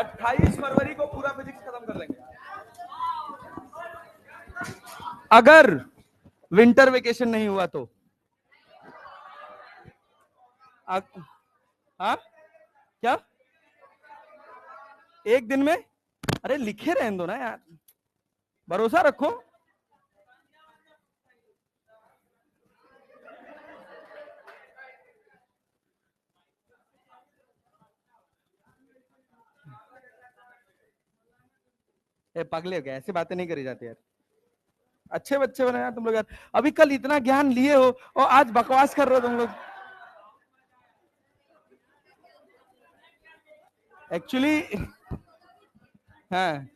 28 फरवरी को पूरा फिजिक्स खत्म कर देंगे अगर विंटर वेकेशन नहीं हुआ तो। हाँ क्या एक दिन में? अरे लिखे रहने दो ना यार, भरोसा रखो। पागले हो गए, ऐसी बातें नहीं करी जाती यार। अच्छे बच्चे बने यार तुम लोग यार। अभी कल इतना ज्ञान लिए हो और आज बकवास कर रहे हो तुम लोग। एक्चुअली हाँ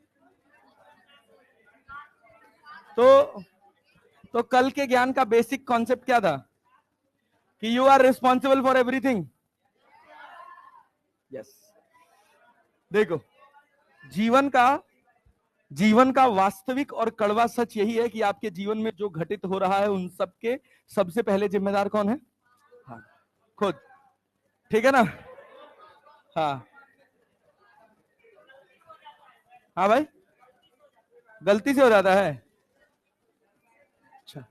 तो कल के ज्ञान का बेसिक कॉन्सेप्ट क्या था कि you are responsible for everything. Yes, देखो जीवन का वास्तविक और कड़वा सच यही है कि आपके जीवन में जो घटित हो रहा है उन सबके सबसे पहले जिम्मेदार कौन है? हाँ, खुद। ठीक है ना? हाँ हाँ भाई, गलती से हो जाता है। अच्छा,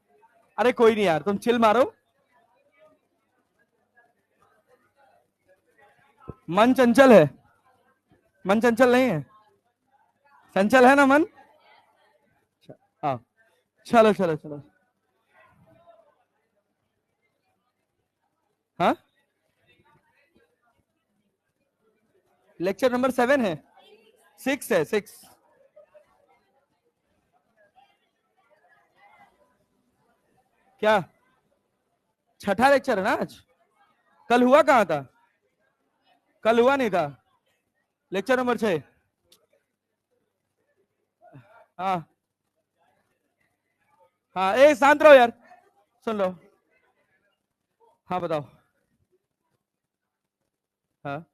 अरे कोई नहीं यार, तुम चिल मारो। मन चंचल है? मन चंचल नहीं है, चंचल है ना मन? हाँ, चलो चलो चलो। हाँ, लेक्चर नंबर 7 है, 6 है, 6। क्या छठा लेक्चर है ना आज? कल हुआ कहां था? कल हुआ नहीं था लेक्चर नंबर 6? हाँ हाँ, ए शांत रहो यार, सुन लो। हाँ बताओ। हाँ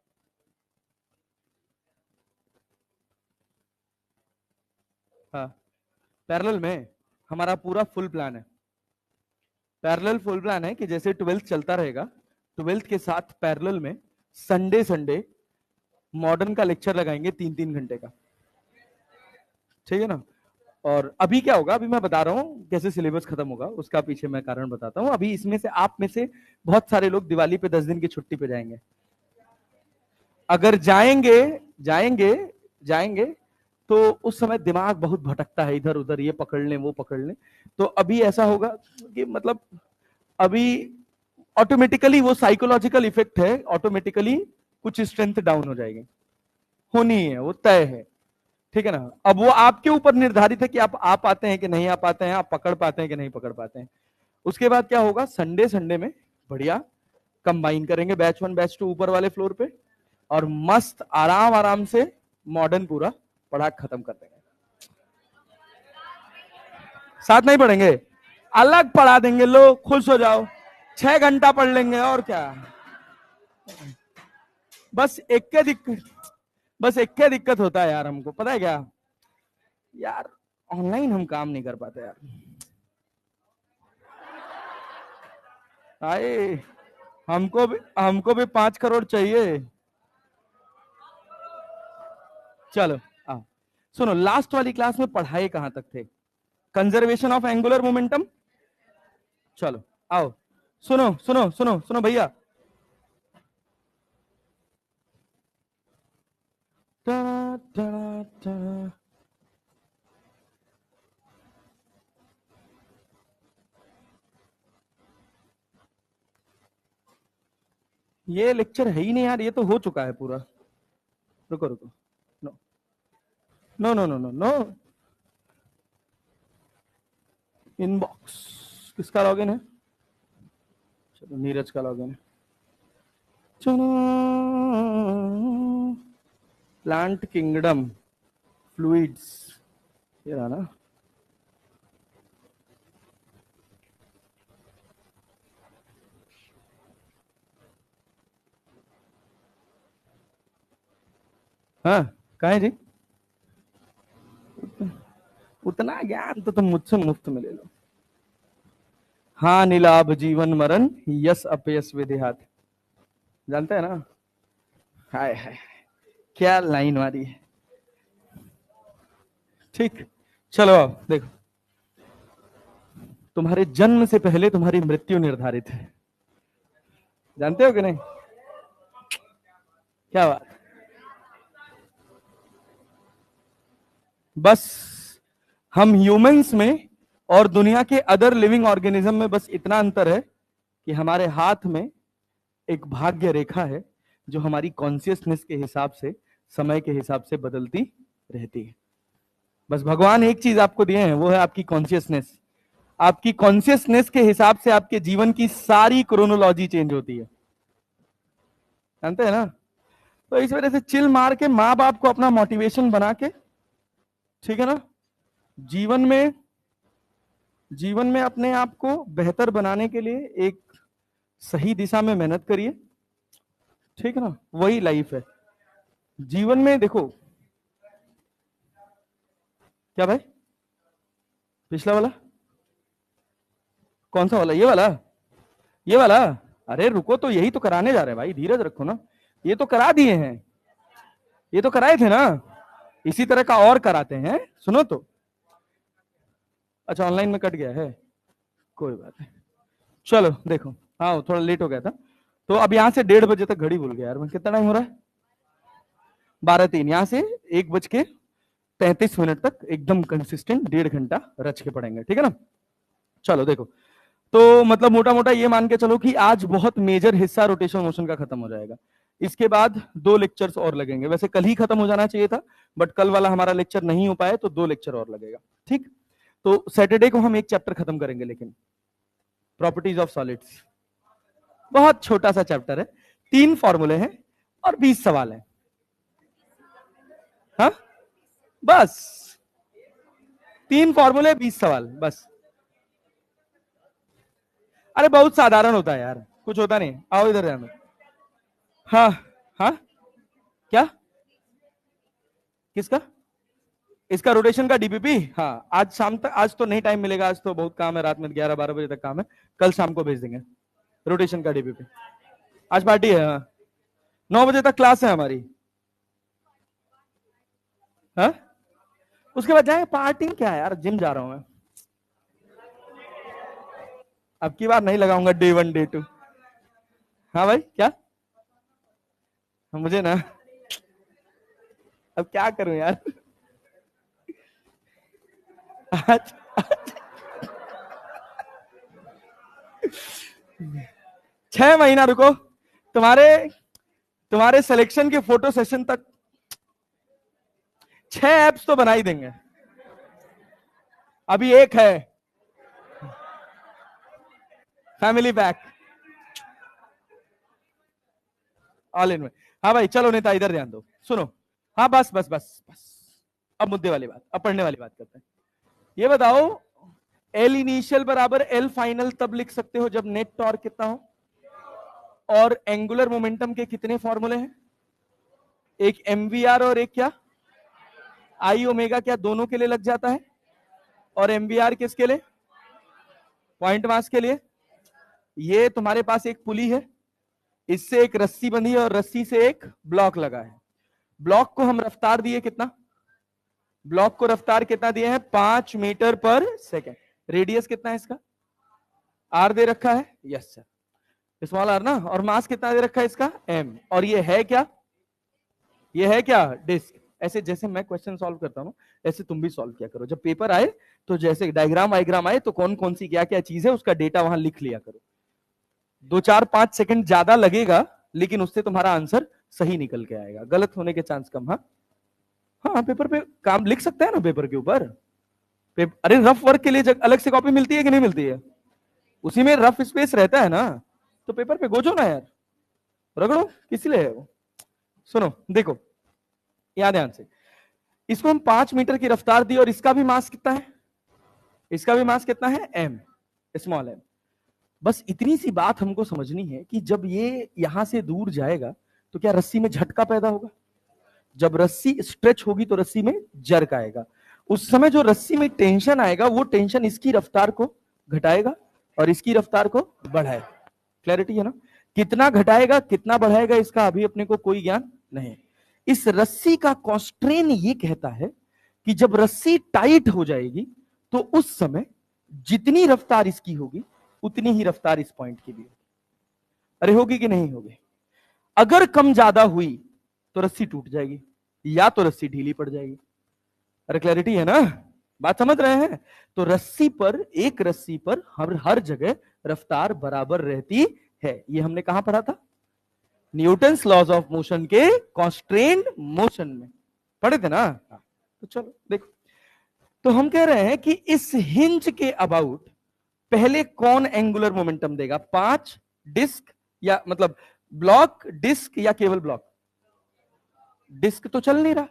हाँ, पैरेलल में हमारा पूरा फुल प्लान है। पैरेलल फुल प्लान है कि जैसे 12th चलता रहेगा, 12th के साथ पैरेलल में संडे संडे मॉडर्न का लेक्चर लगाएंगे 3-3 घंटे का। ठीक है ना? और अभी क्या होगा, अभी मैं बता रहा हूँ कैसे सिलेबस खत्म होगा, उसका पीछे मैं कारण बताता हूँ। अभी इसमें से आप में से बहुत सारे लोग दिवाली पे 10 दिन की छुट्टी पे जाएंगे। अगर जाएंगे जाएंगे जाएंगे तो उस समय दिमाग बहुत भटकता है, इधर उधर ये पकड़ लें वो पकड़ लें। तो अभी ऐसा होगा कि मतलब अभी ऑटोमेटिकली वो साइकोलॉजिकल इफेक्ट है, ऑटोमेटिकली कुछ स्ट्रेंथ डाउन हो जाएगी, होनी है, वो तय है। ठीक है ना? अब वो आपके ऊपर निर्धारित है कि आप आ पाते हैं कि नहीं आ पाते हैं, आप पकड़ पाते हैं कि नहीं पकड़ पाते हैं। उसके बाद क्या होगा, संडे संडे में बढ़िया कंबाइन करेंगे बैच 1 बैच 2 ऊपर वाले फ्लोर पे, और मस्त आराम आराम से मॉडर्न पूरा पढ़ा खत्म कर देंगे। साथ नहीं पढ़ेंगे, अलग पढ़ा देंगे, लो खुश हो जाओ, 6 घंटा पढ़ लेंगे और क्या। बस एक के दिक्कत बस एक के दिक्कत होता है यार, हमको पता है क्या यार, ऑनलाइन हम काम नहीं कर पाते यार। आए, हमको भी 5 करोड़ चाहिए। चलो आ, सुनो, लास्ट वाली क्लास में पढ़ाए कहां तक थे? Conservation of angular momentum. चलो आओ, सुनो सुनो सुनो सुनो भैया। टा, टा, टा। ये लेक्चर है ही नहीं यार, ये तो हो चुका है पूरा। रुको रुको, no no no no no no, inbox किसका लॉगिन है? चलो नीरज का लॉगिन है। चलो, प्लांट किंगडम फ्लूइड्स, ये रहा ना। हाँ कहा है जी? उतना ज्ञान तो तुम मुझसे मुफ्त में ले लो। हाँ नीलाभ जीवन मरण, यस अपयस विधिहात, जानते हैं ना? हाय हाय, क्या लाइन मारी है। ठीक, चलो अब देखो, तुम्हारे जन्म से पहले तुम्हारी मृत्यु निर्धारित है, जानते हो कि नहीं? क्या बात। बस हम ह्यूमंस में और दुनिया के अदर लिविंग ऑर्गेनिज्म में बस इतना अंतर है कि हमारे हाथ में एक भाग्य रेखा है जो हमारी कॉन्शियसनेस के हिसाब से, समय के हिसाब से बदलती रहती है। बस भगवान एक चीज आपको दिए हैं, वो है आपकी कॉन्शियसनेस। आपकी कॉन्शियसनेस के हिसाब से आपके जीवन की सारी क्रोनोलॉजी चेंज होती है, जानते हैं ना? तो इस वजह से चिल मार के माँ बाप को अपना मोटिवेशन बना के, ठीक है ना, जीवन में जीवन में अपने आप को बेहतर बनाने के लिए एक सही दिशा में मेहनत करिए, ठीक है ना? वही लाइफ है जीवन में। देखो क्या भाई, पिछला वाला कौन सा वाला? ये वाला, ये वाला? अरे रुको, तो यही तो कराने जा रहे हैं भाई, धीरज रखो ना। ये तो करा दिए हैं, ये तो कराए थे ना, इसी तरह का और कराते हैं। सुनो तो, अच्छा ऑनलाइन में कट गया है, कोई बात नहीं। चलो देखो, हाँ थोड़ा लेट हो गया था, तो अब यहाँ से 1:30 तक घड़ी भूल गया यार मैं, कितना टाइम हो रहा है? 12:03। यहाँ से 1:33 तक एकदम कंसिस्टेंट 1.5 घंटा रच के पढ़ेंगे, ठीक है ना? चलो देखो, तो मतलब मोटा मोटा ये मान के चलो कि आज बहुत मेजर हिस्सा रोटेशन मोशन का खत्म हो जाएगा। इसके बाद 2 लेक्चर्स और लगेंगे, वैसे कल ही खत्म हो जाना चाहिए था, बट कल वाला हमारा लेक्चर नहीं हो पाया, तो 2 लेक्चर और लगेगा, ठीक? तो सैटरडे को हम एक चैप्टर खत्म करेंगे, लेकिन प्रॉपर्टीज ऑफ सॉलिड्स, बहुत छोटा सा चैप्टर है, 3 फॉर्मूले हैं और 20 सवाल है। हाँ बस 3 फॉर्मूले 20 सवाल बस। अरे बहुत साधारण होता है यार, कुछ होता नहीं, आओ इधर ध्यान दो। हाँ हाँ, क्या? किसका? इसका रोटेशन का डीपीपी? हाँ आज शाम तक, आज तो नहीं टाइम मिलेगा, आज तो बहुत काम है, रात में 11-12 बजे तक काम है, कल शाम को भेज देंगे रोटेशन का डीपीपी। आज पार्टी है, हाँ 9 बजे तक क्लास है हमारी। हाँ उसके बाद जाएंगे पार्टी, क्या है यार, जिम जा रहा हूं मैं, अब की बार नहीं लगाऊंगा डे 1 डे 2। हाँ भाई क्या? मुझे ना, अब क्या करूं यार। आज 6 महीना रुको, तुम्हारे तुम्हारे सिलेक्शन के फोटो सेशन तक 6 एप्स तो बना ही देंगे। अभी एक है फैमिली पैक, ऑल इन में। हाँ भाई चलो नेता इधर ध्यान दो, सुनो। हाँ बस बस बस बस, अब मुद्दे वाली बात, अब पढ़ने वाली बात करते हैं। ये बताओ, एल इनिशियल बराबर एल फाइनल तब लिख सकते हो जब नेट टॉर्क कितना हो, और एंगुलर मोमेंटम के कितने फॉर्मूले हैं? एक एमवीआर और एक क्या, आई ओमेगा, क्या दोनों के लिए लग जाता है? और एमवीआर किसके लिए? पॉइंट मास के लिए। ये तुम्हारे पास एक पुली है, इससे एक रस्सी बंधी है और रस्सी से एक ब्लॉक लगा है। ब्लॉक को हम रफ्तार दिए कितना? ब्लॉक को रफ्तार कितना दिए हैं? 5 मीटर पर सेकेंड। रेडियस कितना है इसका? आर दे रखा है, यस सर, स्मॉल आर ना। और मास कितना दे रखा है इसका? एम। और ये है क्या? ये है क्या? डिस्क। ऐसे जैसे मैं क्वेश्चन सॉल्व करता हूं, ऐसे तुम भी सॉल्व किया करो, जब पेपर आए तो जैसे डायग्राम वाइग्राम आए तो कौन कौन सी क्या क्या चीज है उसका डेटा वहां लिख लिया करो। 2-4-5 सेकंड ज्यादा लगेगा, लेकिन उससे तुम्हारा आंसर सही निकल के आएगा, गलत होने के चांस कम। हाँ हाँ, पेपर पे काम लिख सकते हैं ना, पेपर के ऊपर। अरे रफ वर्क के लिए अलग से कॉपी मिलती है कि नहीं मिलती है? उसी में रफ स्पेस रहता है ना, तो पेपर पे गोचो ना यार, रगड़ो, किस लिए है वो। सुनो देखो, याद ध्यान से, इसको हम 5 मीटर की रफ्तार दी और इसका भी मास कितना है? इसका भी मास कितना है? M, small m. बस इतनी सी बात हमको समझनी है कि जब ये यहां से दूर जाएगा तो क्या रस्सी में झटका पैदा होगा? जब रस्सी स्ट्रेच होगी तो रस्सी में जर्क आएगा। उस समय जो रस्सी में टेंशन आएगा, वो टेंशन इसकी रफ्तार को घटाएगा और इसकी रफ्तार को बढ़ाएगा। क्लैरिटी है ना? कितना घटाएगा कितना बढ़ाएगा इसका अभी अपने को कोई ज्ञान नहीं। इस रस्सी का कॉन्स्ट्रेन ये कहता है कि जब रस्सी टाइट हो जाएगी तो उस समय जितनी रफ्तार इसकी होगी उतनी ही रफ्तार इस पॉइंट की भी होगी। अरे होगी कि नहीं होगी? अगर कम ज्यादा हुई तो रस्सी टूट जाएगी या तो रस्सी ढीली पड़ जाएगी। अरे क्लैरिटी है ना? बात समझ रहे हैं? तो रस्सी पर, एक रस्सी पर हर जगह रफ्तार बराबर रहती है। ये हमने कहां पढ़ा था? न्यूटन्स लॉज ऑफ मोशन के कॉन्स्ट्रेन्ड मोशन में पढ़े थे ना? तो चलो देखो, तो हम कह रहे हैं कि इस हिंज के अबाउट पहले कौन एंगुलर मोमेंटम देगा? 5 डिस्क या मतलब ब्लॉक, डिस्क या केवल ब्लॉक? डिस्क तो चल नहीं रहा,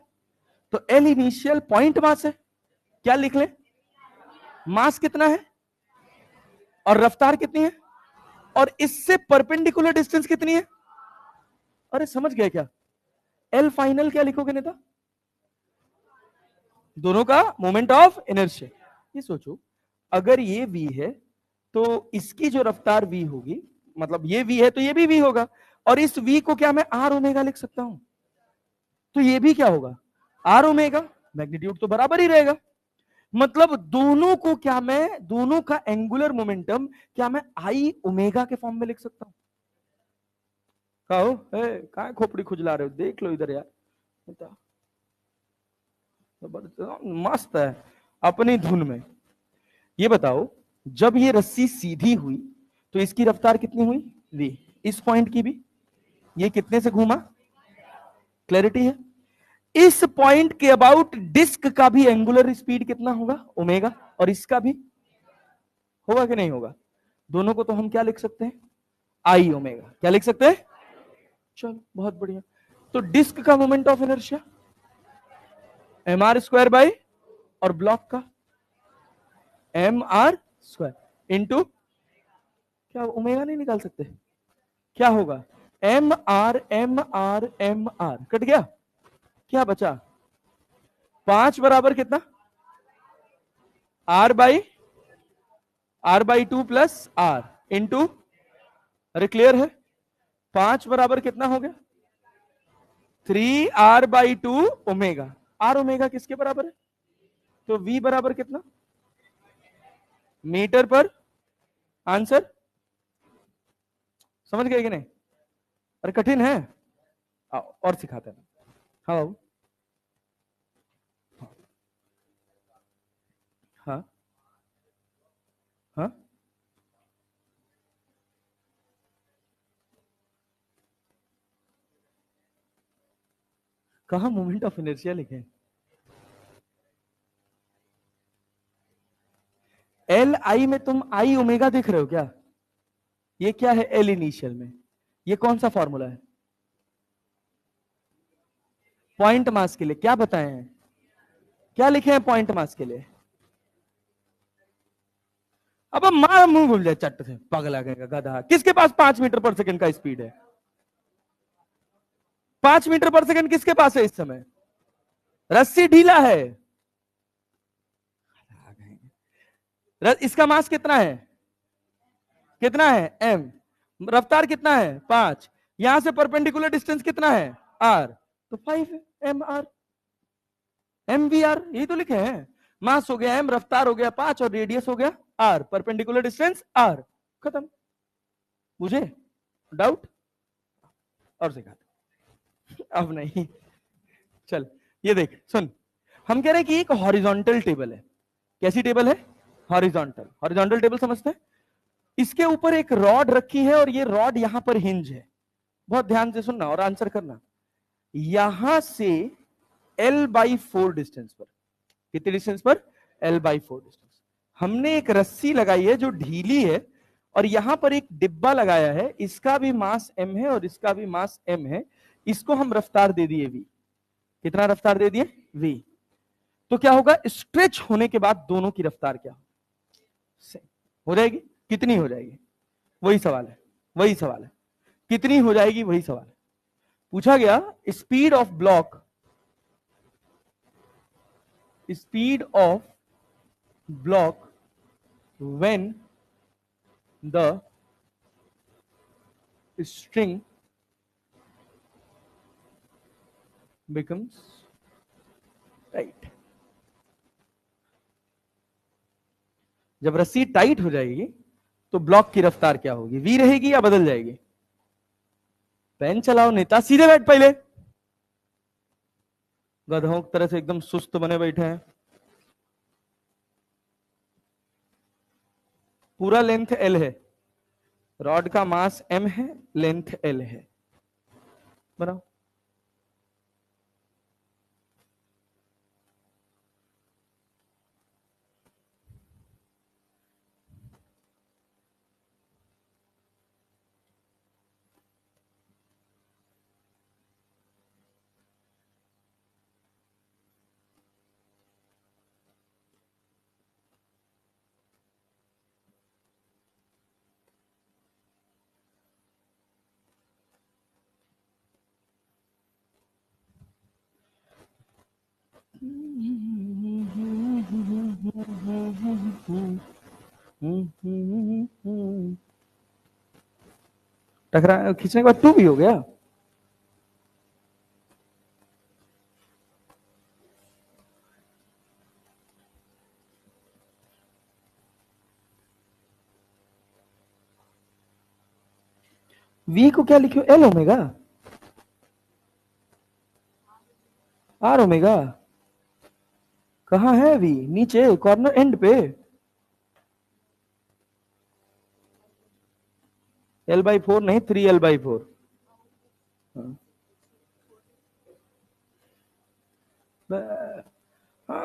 तो एल इनिशियल पॉइंट मास है। क्या लिख ले? मास कितना है और रफ्तार कितनी है और इससे परपेंडिकुलर डिस्टेंस कितनी है? अरे समझ गए क्या? एल फाइनल क्या लिखोगे नेता? दोनों का मोमेंट ऑफ इनर्शिया। ये सोचो, अगर ये v है तो इसकी जो रफ्तार v होगी, मतलब ये v है तो ये भी v होगा, और इस v को क्या मैं r ओमेगा लिख सकता हूं? तो ये भी क्या होगा? r omega. मैग्नीट्यूड तो बराबर ही रहेगा। मतलब दोनों को क्या मैं, दोनों का एंगुलर मोमेंटम क्या मैं i ओमेगा के फॉर्म में लिख सकता हूं? कहो, कहां खोपड़ी खुजला रहे हो? देख लो इधर यार, मस्त है अपनी धुन में। ये बताओ, जब ये रस्सी सीधी हुई तो इसकी रफ्तार कितनी हुई? v। इस पॉइंट की भी, ये कितने से घूमा? क्लैरिटी है? इस पॉइंट के अबाउट डिस्क का भी एंगुलर स्पीड कितना होगा? ओमेगा। और इसका भी होगा कि नहीं होगा? दोनों को तो हम क्या लिख सकते हैं? आई ओमेगा। क्या लिख सकते हैं? चलो बहुत बढ़िया। तो डिस्क का moment of inertia m are square by, और ब्लॉक का एम आर स्क्वायर इंटू, क्या ओमेगा नहीं निकाल सकते? क्या होगा? M r m r m r cut गया, क्या बचा? 5 बराबर कितना? R by 2 plus r into, अरे क्लियर है? 5 बराबर कितना हो गया? 3r/2 omega. आर ओमेगा किसके बराबर है? तो v बराबर कितना? मीटर पर। आंसर समझ गए कि नहीं? अरे कठिन है, और सिखाते हैं। हाँ बाबू, हाँ हाँ, कहा मोमेंट ऑफ इनर्शिया लिखे? एल आई में तुम आई ओमेगा देख रहे हो क्या? ये क्या है एल इनिशियल में? ये कौन सा फॉर्मूला है? पॉइंट मास के लिए क्या बताए हैं? क्या लिखे हैं पॉइंट मास के लिए? अब मार मुंह भूल जाए चट्ट से, पगला गएगा गधा। किसके पास 5 मीटर पर सेकंड का स्पीड है? 5 मीटर पर सेकंड किसके पास है इस समय? रस्सी ढीला है। इसका मास कितना है? कितना है? m। रफ्तार कितना है? 5। यहां से परपेंडिकुलर डिस्टेंस कितना है? r। तो 5 है, m r, m v r, यही तो लिखे हैं। मास हो गया m, रफ्तार हो गया 5 और रेडियस हो गया r, परपेंडिकुलर डिस्टेंस r। खत्म। मुझे डाउट और सिखाते अब नहीं। चल ये देख सुन, हम कह रहे हैं कि एक हॉरिजॉन्टल टेबल है। कैसी टेबल है? हॉरिजॉन्टल। हॉरिजॉन्टल टेबल समझते हैं? इसके ऊपर एक रॉड रखी है और ये रॉड यहां पर हिंज है। बहुत ध्यान से सुनना और आंसर करना। यहां से L/4 डिस्टेंस पर, कितनी डिस्टेंस पर? L/4 distance. हमने एक रस्सी लगाई है जो ढीली है और यहां पर एक डिब्बा लगाया है, इसका भी मास m है और इसका भी मास m है। इसको हम रफ्तार दे दिए v। कितना रफ्तार दे दिए? v। तो क्या होगा? स्ट्रेच होने के बाद दोनों की रफ्तार क्या हो जाएगी? कितनी हो जाएगी? वही सवाल है, वही सवाल है, कितनी हो जाएगी वही सवाल है। पूछा गया speed of block, speed of block when the string becomes tight. जब रस्सी टाइट हो जाएगी तो ब्लॉक की रफ्तार क्या होगी, वी रहेगी या बदल जाएगी? पेन चलाओ नेता, सीधे बैठ पहले। गधों की तरह से एकदम सुस्त बने बैठे हैं। पूरा लेंथ एल है, रॉड का मास एम है, लेंथ एल है, बनाओ। टकरा खींचने के बाद टू भी हो गया। वी को क्या लिखियो, एल ओमेगा, आर ओमेगा। कहां है वी? नीचे कॉर्नर एंड पे। L/4 नहीं, 3L/4।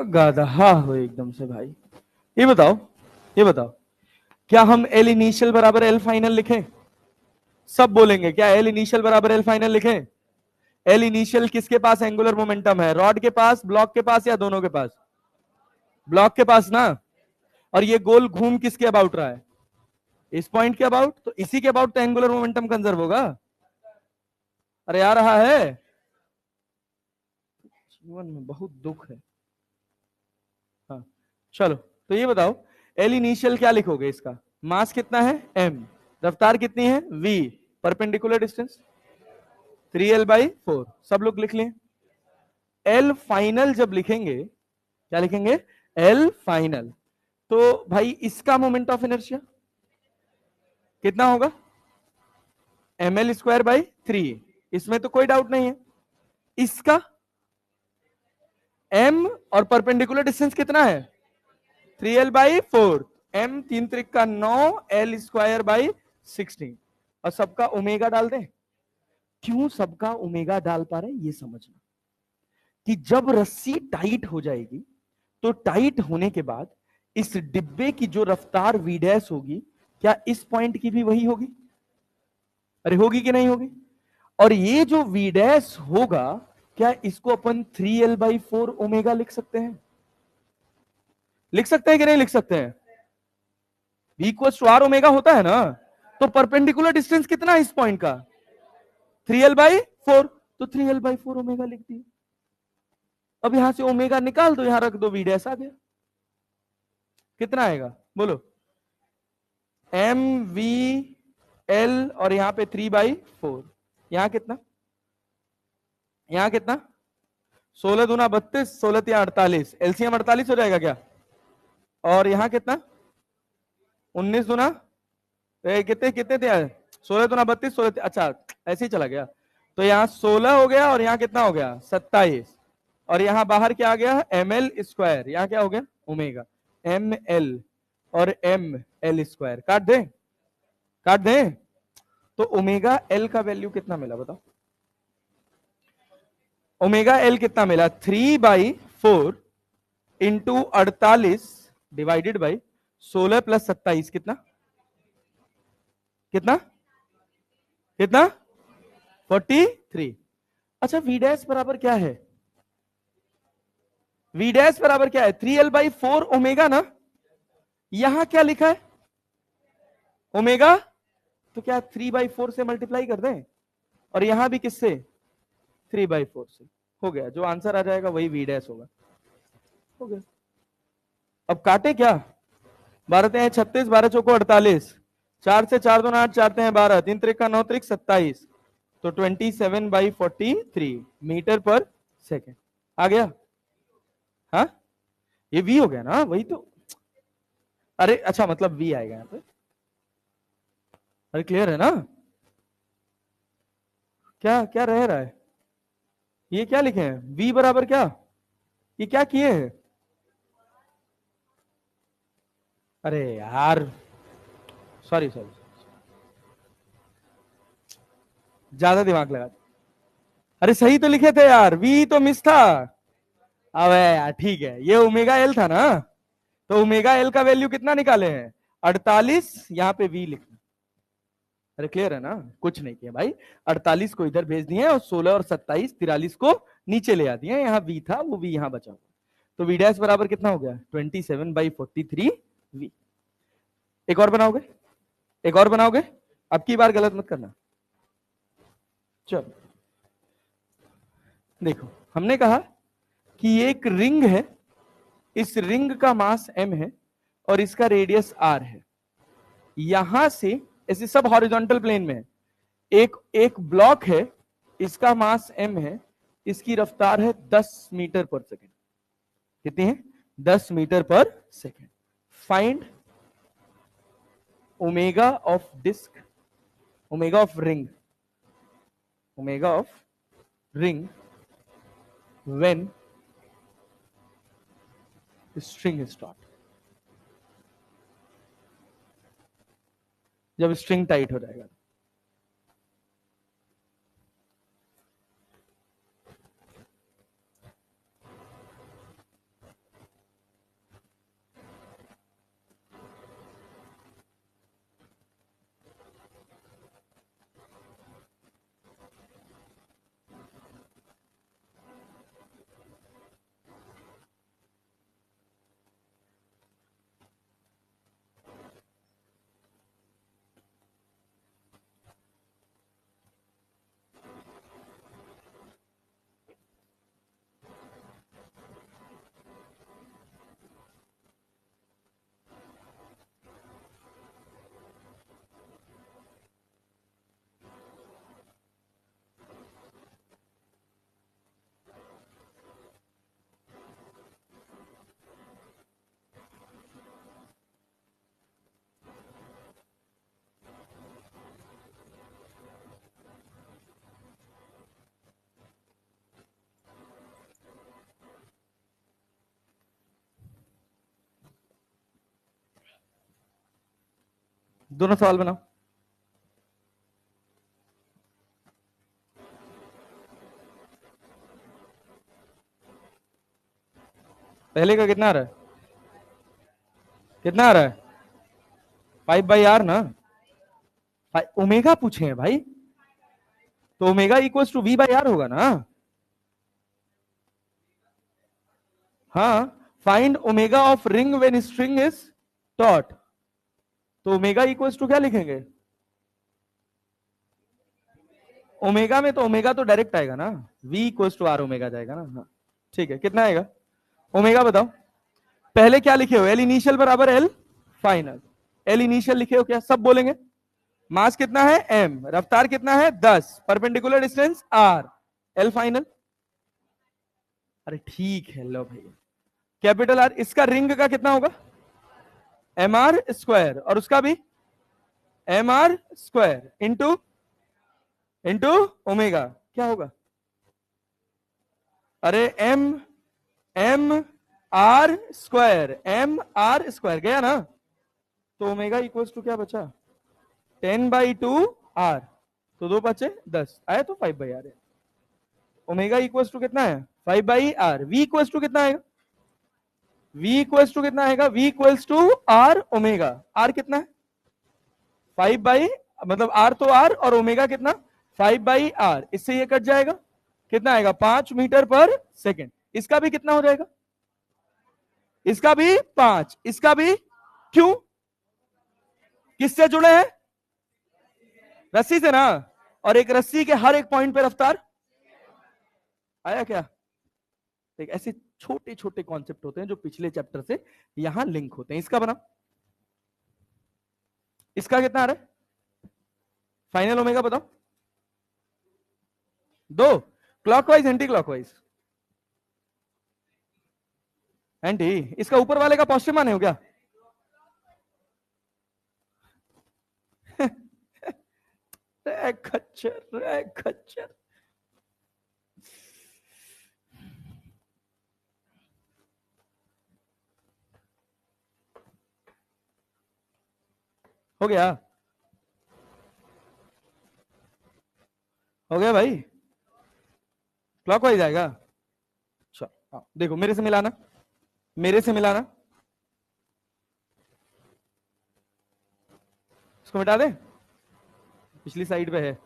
गाधा हो एकदम से भाई। ये बताओ, ये बताओ, क्या हम एल इनिशियल बराबर एल फाइनल लिखें? सब बोलेंगे क्या एल इनिशियल बराबर एल फाइनल लिखें? एल इनिशियल किसके पास एंगुलर मोमेंटम है, रॉड के पास, ब्लॉक के पास, या दोनों के पास? ब्लॉक के पास ना। और ये गोल घूम किसके अबाउट रहा है? इस पॉइंट के अबाउट। तो इसी के अबाउट तो एंगुलर मोमेंटम कंजर्व होगा। अरे आ रहा है, जीवन में बहुत दुख है। हाँ चलो, तो ये बताओ एल इनिशियल क्या लिखोगे इसका? मास कितना है, m, रफ्तार कितनी है, v, परपेंडिकुलर डिस्टेंस 3L/4। सब लोग लिख लें। एल फाइनल जब लिखेंगे, क्या लिखेंगे? L final. तो भाई इसका मोमेंट ऑफ इनर्शिया कितना होगा? ml²/3। इसमें तो कोई डाउट नहीं है। इसका m और परपेंडिकुलर डिस्टेंस कितना है? 3L/4। m 3 त्रिक का 9, L²/16। और सबका ओमेगा डाल दें। क्यों सबका ओमेगा डाल पा रहे हैं, ये समझना कि जब रस्सी टाइट हो जाएगी तो टाइट होने के बाद इस डिब्बे की जो रफ्तार वी डैश होगी, क्या इस पॉइंट की भी वही होगी? अरे होगी कि नहीं होगी? और ये जो वी डैश होगा, क्या इसको अपन 3L/4 ओमेगा लिख सकते हैं? लिख सकते हैं कि नहीं लिख सकते हैं? V equals to r omega होता है ना। तो परपेंडिकुलर डिस्टेंस कितना है इस पॉइंट का? 3L/4। तो 3L/4 ओमेगा लिख दिए। अब यहां से ओमेगा निकाल दो, यहां रख दो, वी डैश आ गया। कितना आएगा बोलो? MVL और यहां पे 3/4। यहां कितना? यहां कितना? 16 दूना 32, 16 या 48, एलसीएम 48 हो जाएगा क्या? और यहां कितना? 19 दूना कितने कितने थे? 16 दूना 32, 16, अच्छा ऐसे ही चला गया। तो यहाँ 16 हो गया और यहाँ कितना हो गया? 27। और यहाँ बाहर क्या आ गया? ml²। यहाँ क्या हो गया? ओमेगा। ml और ml²। काट दें, काट दें। तो ओमेगा एल का वैल्यू कितना मिला बताओ? ओमेगा एल कितना मिला? 3/4 इंटू 48 डिवाइडेड बाई 16 + 27 कितना? कितना? कितना? 43। अच्छा वी डैश बराबर क्या है? वी डैश बराबर क्या है? 3L/4 ओमेगा ना। यहां क्या लिखा है? ओमेगा। तो क्या 3/4 से मल्टीप्लाई कर दें? और यहां भी किससे? 3/4 से। हो गया, जो आंसर आ जाएगा वही वी डैश होगा। हो गया। अब काटे क्या? 12 हैं 36, 12 चौको 48, 4 से 4 2 8, 4 हैं 12, 3 त्रिक का 9 त्रिक 27। तो 27/43 मीटर पर सेकेंड। आ गया? हाँ, ये v हो गया ना, वही तो। अरे अच्छा, मतलब v आएगा यहाँ पे। अरे क्लियर है ना? क्या क्या रह रहा है? ये क्या लिखे हैं? v बराबर क्या? ये क्या किए हैं? अरे यार, सॉरी सॉरी, ज्यादा दिमाग लगा। अरे सही तो लिखे थे यार, v तो मिस था। अबे यार ठीक है, ये ओमेगा एल था ना, तो ओमेगा एल का वैल्यू कितना निकाले हैं? 48, यहाँ पे v लिखना। अरे क्लियर है ना? कुछ नहीं किया भाई, 48 को इधर भेज दिए और 16 और 27 43 को नीचे ले आ दिए। यहाँ v था, वो v यहाँ बचा हुआ। तो v डैश बराबर कितना हो गया? 27/43 v। एक और बनाओगे? एक और बनाओगे? अब की बार गलत मत करना। चलो देखो, हमने कहा कि ये एक रिंग है, इस रिंग का मास m है और इसका रेडियस r है। यहां से ऐसे सब हॉरिजॉन्टल प्लेन में है। एक एक ब्लॉक है, इसका मास m है, इसकी रफ्तार है 10 मीटर पर सेकेंड। कितनी है? 10 metre per second. Find omega of disc, omega of ring, omega of ring when string is taut, जब स्ट्रिंग टाइट हो जाएगा। दोनों सवाल बनाओ। पहले का कितना आ रहा है? कितना आ रहा है? 5/r ना। ओमेगा पूछे हैं भाई, तो ओमेगा इक्वल्स टू v/r होगा ना। हाँ, find omega of ring when string is taught. तो ओमेगा इक्वल्स टू क्या लिखेंगे? ओमेगा में तो ओमेगा तो डायरेक्ट आएगा ना, v equals to r omega जाएगा ना। हाँ ठीक है, कितना आएगा? ओमेगा बताओ। पहले क्या लिखे हो? एल इनिशियल बराबर एल फाइनल। एल इनिशियल लिखे हो क्या? सब बोलेंगे। मास कितना है? m। रफ्तार कितना है? 10। Perpendicular distance r। L final. अरे ठीक है, लो भैया, कैपिटल आर। इसका रिंग का कितना होगा? एम आर स्क्वायर, और उसका भी m are square into into omega. क्या होगा? अरे m m are square, m are square गया ना, तो ओमेगा इक्वल्स टू क्या बचा? 10/2 r। तो 2 बचे 10 आया, तो 5/r है। ओमेगा इक्वल्स टू कितना है? 5/r। v इक्वल्स टू कितना आएगा? v इक्वल्स टू कितना आएगा? v equals to r omega. r कितना है? 5 मतलब r तो r और ओमेगा कितना? 5/r। इससे ये कट जाएगा, कितना आएगा? 5 मीटर पर सेकेंड। इसका भी कितना हो जाएगा? इसका भी 5, इसका भी। क्यों? किससे जुड़े हैं? रस्सी से ना। और एक रस्सी के हर एक पॉइंट पे रफ्तार आया क्या? एक ऐसे छोटे छोटे कॉन्सेप्ट होते हैं जो पिछले चैप्टर से यहां लिंक होते हैं। इसका बना, इसका कितना आ रहा है? फाइनल ओमेगा बताओ। 2 क्लॉकवाइज एंटी क्लॉकवाइज? एंटी, इसका ऊपर वाले का पॉजिटिव मान है क्या? खच्चर खच्चर। हो गया, हो गया भाई, क्लॉकवाइज आएगा। चलो हाँ, देखो मेरे से मिलाना, मेरे से मिलाना, इसको मिटा दे, पिछली साइड पे है।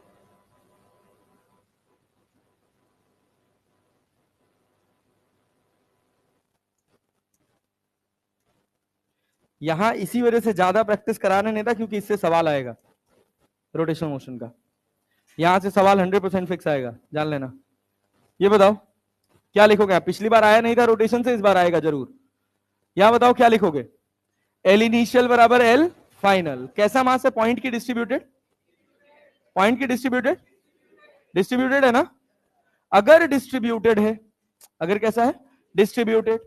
यहां इसी वजह से ज्यादा प्रैक्टिस कराने नहीं था, क्योंकि इससे सवाल आएगा रोटेशन मोशन का। यहां से सवाल 100% फिक्स आएगा, जान लेना। ये बताओ क्या लिखोगे आप? पिछली बार आया नहीं था रोटेशन से, इस बार आएगा जरूर। यहां बताओ क्या लिखोगे? एल इनिशियल बराबर एल फाइनल। कैसा मास है? पॉइंट की डिस्ट्रीब्यूटेड, पॉइंट की डिस्ट्रीब्यूटेड, डिस्ट्रीब्यूटेड है ना? अगर डिस्ट्रीब्यूटेड है, अगर कैसा है? डिस्ट्रीब्यूटेड,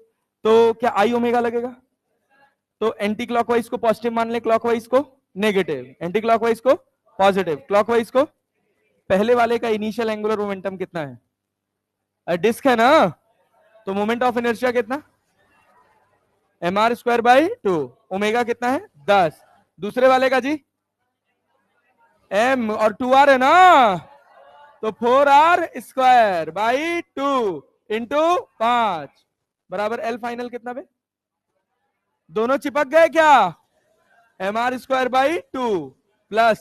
तो क्या आई ओमेगा लगेगा? तो एंटी क्लॉकवाइज को पॉजिटिव मान ले, क्लॉकवाइज को नेगेटिव, एंटी क्लॉकवाइज को पॉजिटिव, क्लॉकवाइज को। पहले वाले का इनिशियल एंगुलर मोमेंटम कितना है? डिस्क है ना, तो मोमेंट ऑफ इनर्शिया कितना? mr square by 2। ओमेगा कितना है? 10। दूसरे वाले का जी m और 2r है ना, तो 4r स्क्वायर बाई 2 इंटू 5 बराबर एल फाइनल कितना बे? दोनों चिपक गए क्या? mr square by 2 plus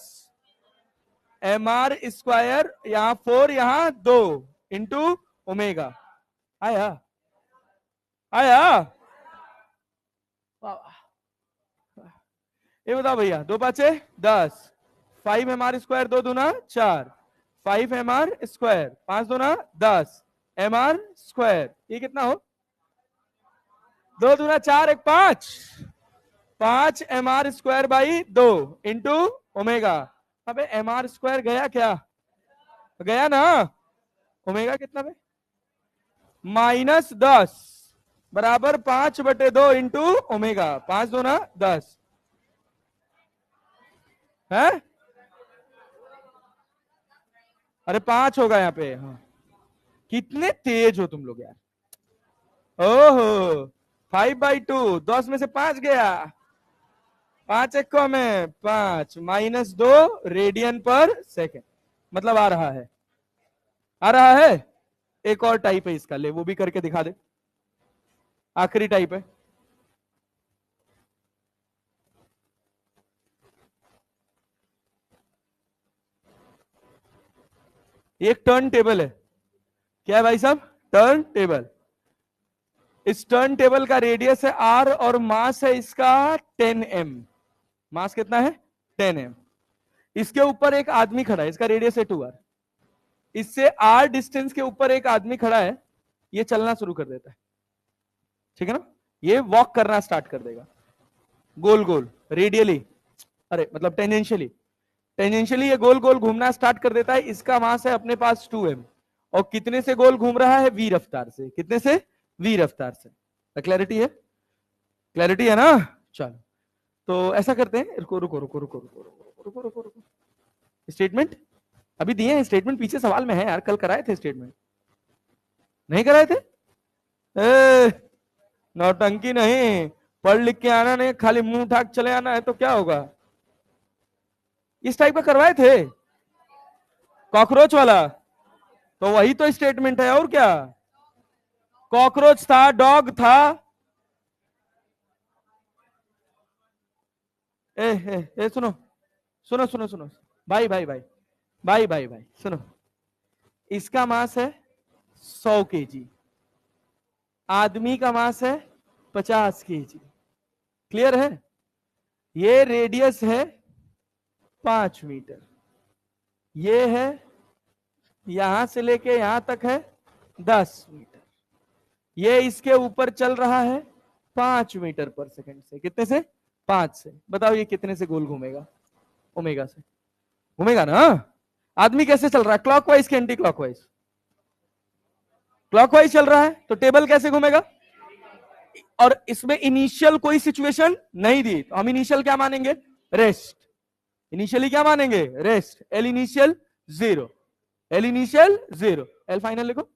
mr square, यहां 4 यहां 2 इंटू ओमेगा। आया, आया। ये बताओ भैया, 2 पाँचे 10, 5 mr स्क्वायर, 2 दूना 4, 5 mr स्क्वायर, 5 दूना 10 mr स्क्वायर, ये कितना हो? 2 दूना 4, 1 5, 5 mr square by 2 into omega. अबे mr स्क्वायर गया क्या? गया ना। ओमेगा कितना बे? -10 बराबर 5/2 इंटू ओमेगा। 5 दूना 10 है, अरे 5 होगा यहाँ पे। हाँ, कितने तेज हो तुम लोग यार। ओहो, 5/2, 10 में से 5 गया, 5 एक कम है 5, -2 रेडियन पर सेकेंड, मतलब आ रहा है, आ रहा है। एक और टाइप है इसका, ले वो भी करके दिखा दे, आखिरी टाइप है। एक टर्न टेबल है, क्या है भाई साहब? Turn table. इस टर्न टेबल का रेडियस है r और मास है इसका 10m। मास कितना है? 10m। इसके ऊपर एक आदमी खड़ा है, इसका रेडियस है 2r। इससे r डिस्टेंस के ऊपर एक आदमी खड़ा है, ये चलना शुरू कर देता है, ठीक है ना? ये वॉक करना स्टार्ट कर देगा गोल गोल रेडियली, अरे मतलब टेंजेंशियली, टेंजेंशियली ये गोल गोल घूमना स्टार्ट कर देता है। इसका मास है अपने पास 2m, और कितने से गोल घूम रहा है? v रफ्तार से। कितने से? v रफ्तार से। क्लैरिटी है? क्लैरिटी है ना? चलो, तो ऐसा करते हैं, रुको रुको रुको रुको रुको रुको रुको रुको रुको, स्टेटमेंट अभी दिए हैं, स्टेटमेंट पीछे सवाल में है यार, कल कराए थे स्टेटमेंट, नहीं कराए थे? नौटंकी नहीं, पढ़ लिख के आना नहीं, खाली मुंह उठा के चले आना है तो क्या होगा? इस टाइप का करवाए थे, कॉकरोच वाला, तो वही तो स्टेटमेंट है और क्या। कॉकरोच था, डॉग था। सुनो सुनो सुनो सुनो, भाई भाई भाई भाई भाई भाई सुनो, इसका मास है 100 kg, आदमी का मास है 50 kg। क्लियर है? ये रेडियस है 5 मीटर, ये है यहां से लेके यहां तक है 10 मीटर, ये इसके ऊपर चल रहा है 5 मीटर पर सेकंड से। कितने से? 5 से। बताओ ये कितने से गोल घूमेगा? ओमेगा से घूमेगा ना। आदमी कैसे चल रहा है? क्लॉकवाइज के एंटी क्लॉकवाइज? क्लॉकवाइज चल रहा है, तो टेबल कैसे घूमेगा? और इसमें इनिशियल कोई सिचुएशन नहीं दी, तो हम इनिशियल क्या मानेंगे? रेस्ट। इनिशियली क्या मानेंगे? Rest. L initial 0, L initial 0, L final लिखो।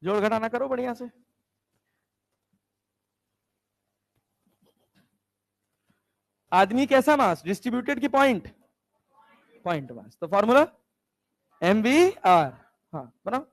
जोड़ घटाना करो बढ़िया से। आदमी कैसा मास? डिस्ट्रीब्यूटेड की पॉइंट? Point mass. तो फॉर्मूला एम वी आर। हाँ बनाओ।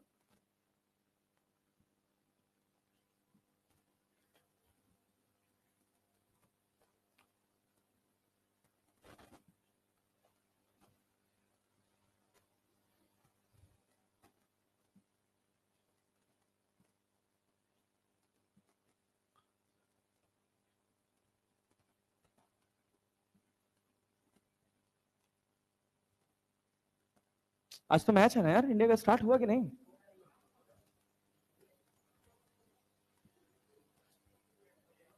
आज तो मैच है ना यार, इंडिया का स्टार्ट हुआ कि नहीं?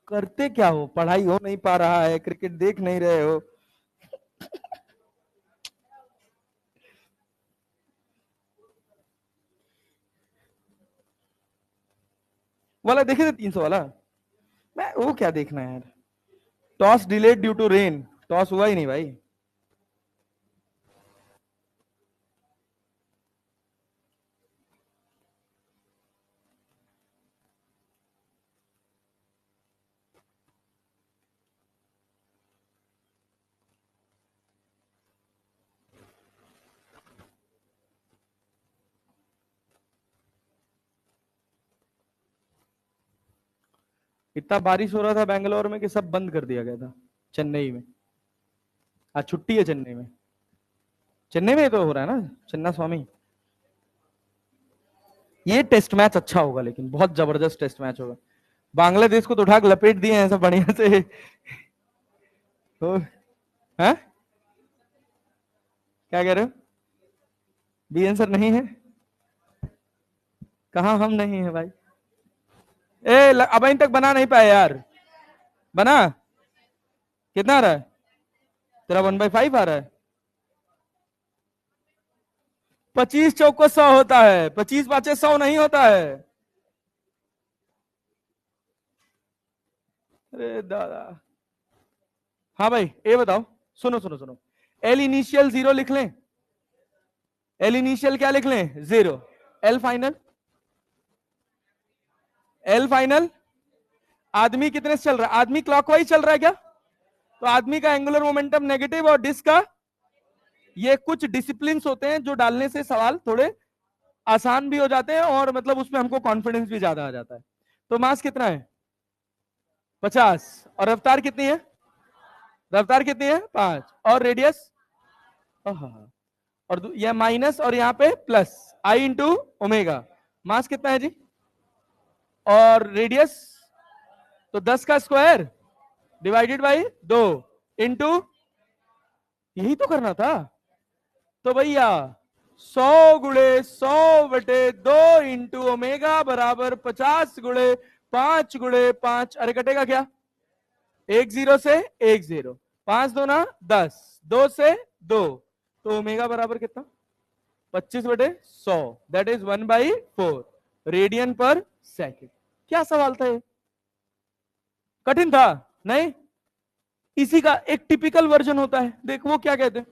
करते क्या हो? पढ़ाई हो नहीं पा रहा है, क्रिकेट देख नहीं रहे हो। वाला देखे थे 300 वाला? मैं वो क्या देखना है यार। Toss delayed due to rain, toss हुआ ही नहीं भाई। इतना बारिश हो रहा था बेंगलोर में कि सब बंद कर दिया गया था। चेन्नई में आज छुट्टी है। चेन्नई में, चेन्नई में तो हो रहा है ना, चन्ना स्वामी। ये टेस्ट मैच अच्छा होगा, लेकिन बहुत जबरदस्त टेस्ट मैच होगा। बांग्लादेश को तो उठा के लपेट दिए हैं सब बढ़िया से। तो है क्या कह रहे हो? बी आंसर नहीं है? कहा हम नहीं है भाई? अब तक बना नहीं पाए यार। बना? कितना आ रहा है तेरा? 1/5 आ रहा है। 25 चौको 100 होता है, 25 पाँचे 100 नहीं होता है। अरे दादा। हाँ भाई ये बताओ, सुनो सुनो सुनो। एल इनिशियल 0 लिख लें? एल इनिशियल क्या लिख लें? 0। L final? L final. आदमी कितने से चल रहा है? आदमी क्लॉकवाइज चल रहा है क्या? तो आदमी का एंगुलर मोमेंटम नेगेटिव और डिस्क का, ये कुछ डिसिप्लिन होते हैं जो डालने से सवाल थोड़े आसान भी हो जाते हैं और मतलब उसमें हमको कॉन्फिडेंस भी ज्यादा आ जाता है। तो मास कितना है? 50। और रफ्तार कितनी है? रफ्तार कितनी है? 5। और रेडियस? और यह माइनस और यहाँ पे प्लस, आई इंटू ओमेगा। मास कितना है जी? और रेडियस? तो 10 का स्क्वायर डिवाइडेड बाई 2 इंटू, यही तो करना था। तो भैया 100 गुणे 100/2 इंटू ओमेगा बराबर 50 गुणे 5 गुणे 5। अरे कटेगा क्या? 1 0 से 1 0, 5 दूना 10, 2 से 2, तो ओमेगा बराबर कितना? 25/100, that is 1/4 radian per second. क्या सवाल था ये? कठिन था? नहीं। इसी का एक टिपिकल वर्जन होता है, देख वो क्या कहते हैं,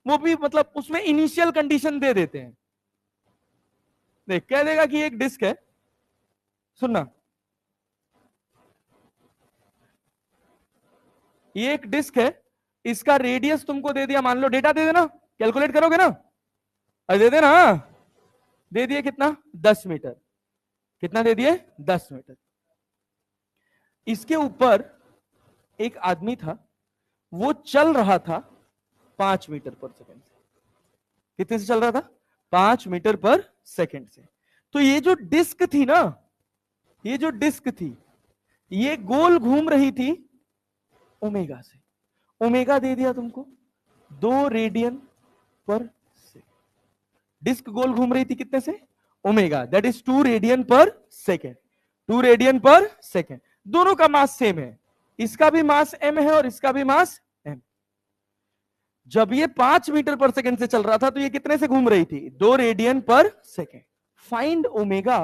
वो भी मतलब उसमें इनिशियल कंडीशन दे देते हैं। देख कह देगा कि एक डिस्क है, सुनना, ये एक डिस्क है, इसका रेडियस तुमको दे दिया, मान लो डेटा दे देना, कैलकुलेट करोगे ना? अरे दे देना। दे दिए कितना? 10 मीटर। कितना दे दिए? 10 मीटर। इसके ऊपर एक आदमी था, वो चल रहा था 5 मीटर पर सेकंड से। कितने से चल रहा था? 5 मीटर पर सेकंड से। तो ये जो डिस्क थी ना, ये जो डिस्क थी, ये गोल घूम रही थी ओमेगा से। ओमेगा दे दिया तुमको 2 रेडियन पर सेकंड। डिस्क गोल घूम रही थी कितने से? ओमेगा, दैट इज 2 रेडियन पर सेकंड। 2 रेडियन पर सेकंड। दोनों का मास सेम है, इसका भी मास m है और इसका भी मास m। जब ये 5 मीटर पर सेकंड से चल रहा था तो ये कितने से घूम रही थी? 2 radian per second. Find omega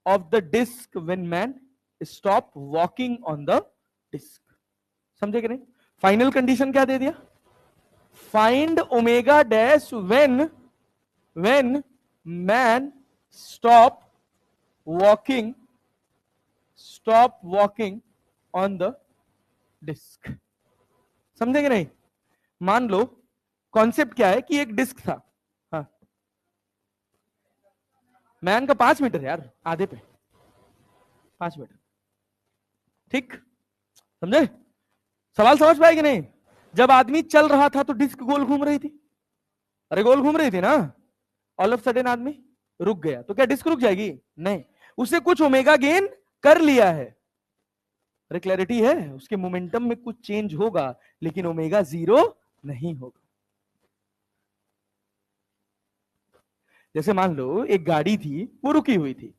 of the disc when man stop walking on the disc. समझे कि नहीं? फाइनल कंडीशन क्या दे दिया? Find omega dash when man stop walking on the disc. समझे कि नहीं? मान लो कॉन्सेप्ट क्या है कि एक डिस्क था, हाँ, मैन का 5 मीटर यार, आधे पे 5 मीटर, ठीक? समझे? सवाल समझ पाए कि नहीं? जब आदमी चल रहा था तो डिस्क गोल घूम रही थी, अरे गोल घूम रही थी ना। ऑल ऑफ सडन आदमी रुक गया तो क्या डिस्क रुक जाएगी? नहीं, उसे कुछ ओमेगा गेन कर लिया है। अरे क्लैरिटी है? उसके मोमेंटम में कुछ चेंज होगा लेकिन ओमेगा जीरो नहीं होगा। जैसे मान लो एक गाड़ी थी, वो रुकी हुई थी,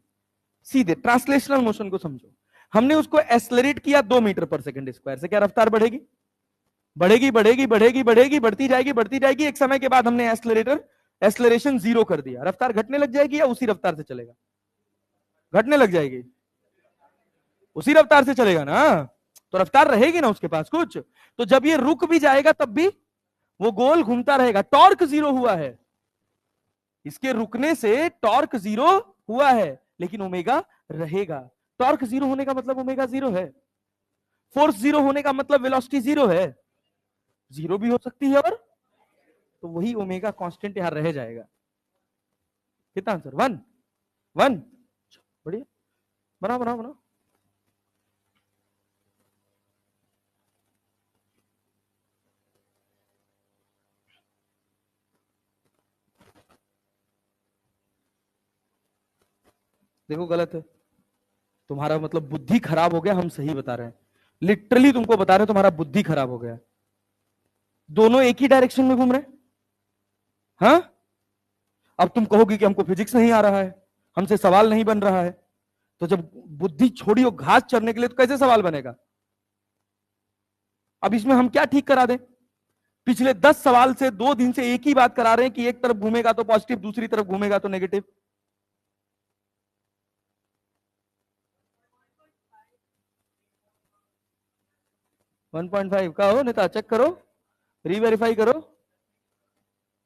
सीधे ट्रांसलेशनल मोशन को समझो, हमने उसको एक्सेलरेट किया 2 मीटर पर सेकंड स्क्वायर से, क्या रफ्तार बढ़ेगी? बढ़ेगी बढ़ेगी बढ़ेगी बढ़ेगी, बढ़ती जाएगी बढ़ती जाएगी। एक समय के बाद हमने एक्सेलरेशन 0 कर दिया, रफ्तार घटने लग जाएगी या उसी रफ्तार से चलेगा? घटने लग जाएगी, उसी रफ्तार से चलेगा ना, तो रफ्तार रहेगी ना उसके पास कुछ। तो जब ये रुक भी जाएगा तब भी वो गोल घूमता रहेगा। टॉर्क 0 हुआ है, इसके रुकने से टॉर्क 0 हुआ है लेकिन ओमेगा रहेगा। टॉर्क 0 होने का मतलब ओमेगा 0 है, फोर्स 0 होने का मतलब वेलोसिटी 0 है, 0 भी हो सकती है, और तो वही ओमेगा कांस्टेंट यहां रह जाएगा। कितना आंसर? 1 1। बढ़िया, बनाओ बनाओ बनाओ। देखो गलत है तुम्हारा, मतलब बुद्धि खराब हो गया, हम सही बता रहे हैं, लिटरली तुमको बता रहे हैं तुम्हारा बुद्धि खराब हो गया। दोनों एक ही डायरेक्शन में घूम रहे हैं। हाँ, अब तुम कहोगे कि हमको फिजिक्स नहीं आ रहा है, हमसे सवाल नहीं बन रहा है, तो जब बुद्धि छोड़ी हो घास चरने के लिए तो कैसे सवाल बनेगा? अब इसमें हम क्या ठीक करा दें? पिछले 10 सवाल से 2 दिन से एक ही बात करा रहे हैं कि एक तरफ घूमेगा तो पॉजिटिव, दूसरी तरफ घूमेगा तो नेगेटिव। वन पॉइंट फाइव का हो नेता, चेक करो, रीवेरीफाई करो।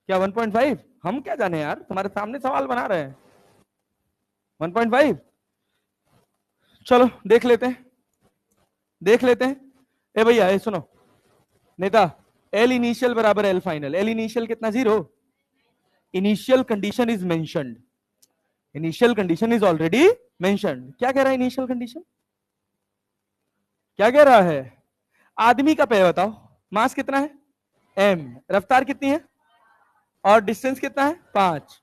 क्या 1.5? हम क्या जाने यार, तुम्हारे सामने सवाल बना रहे हैं। 1.5, चलो देख लेते हैं, देख लेते हैं। ए भैया ए सुनो नेता, एल इनिशियल बराबर एल फाइनल। एल इनिशियल कितना? 0। Initial condition is mentioned, initial condition is already mentioned. क्या कह रहा है इनिशियल कंडीशन? क्या कह रहा है? आदमी का पे बताओ, मास कितना है? m, रफ्तार कितनी है, और डिस्टेंस कितना है? 5।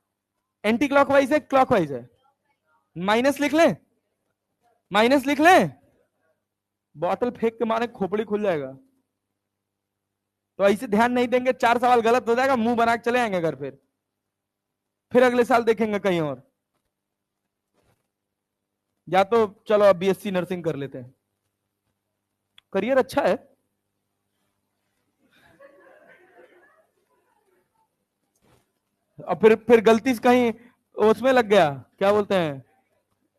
एंटी क्लॉकवाइज है क्लॉकवाइज है? माइनस लिख लें, माइनस लिख लें, बॉटल फेंक के मारे खोपड़ी खुल जाएगा। तो ऐसे ध्यान नहीं देंगे, 4 सवाल गलत हो जाएगा, मुंह बना के चले आएंगे घर, फिर अगले साल देखेंगे कहीं और। या तो चलो अब बीएससी नर्सिंग कर लेते हैं, करियर अच्छा है। अब फिर गलती से कहीं उसमें लग गया, क्या बोलते हैं,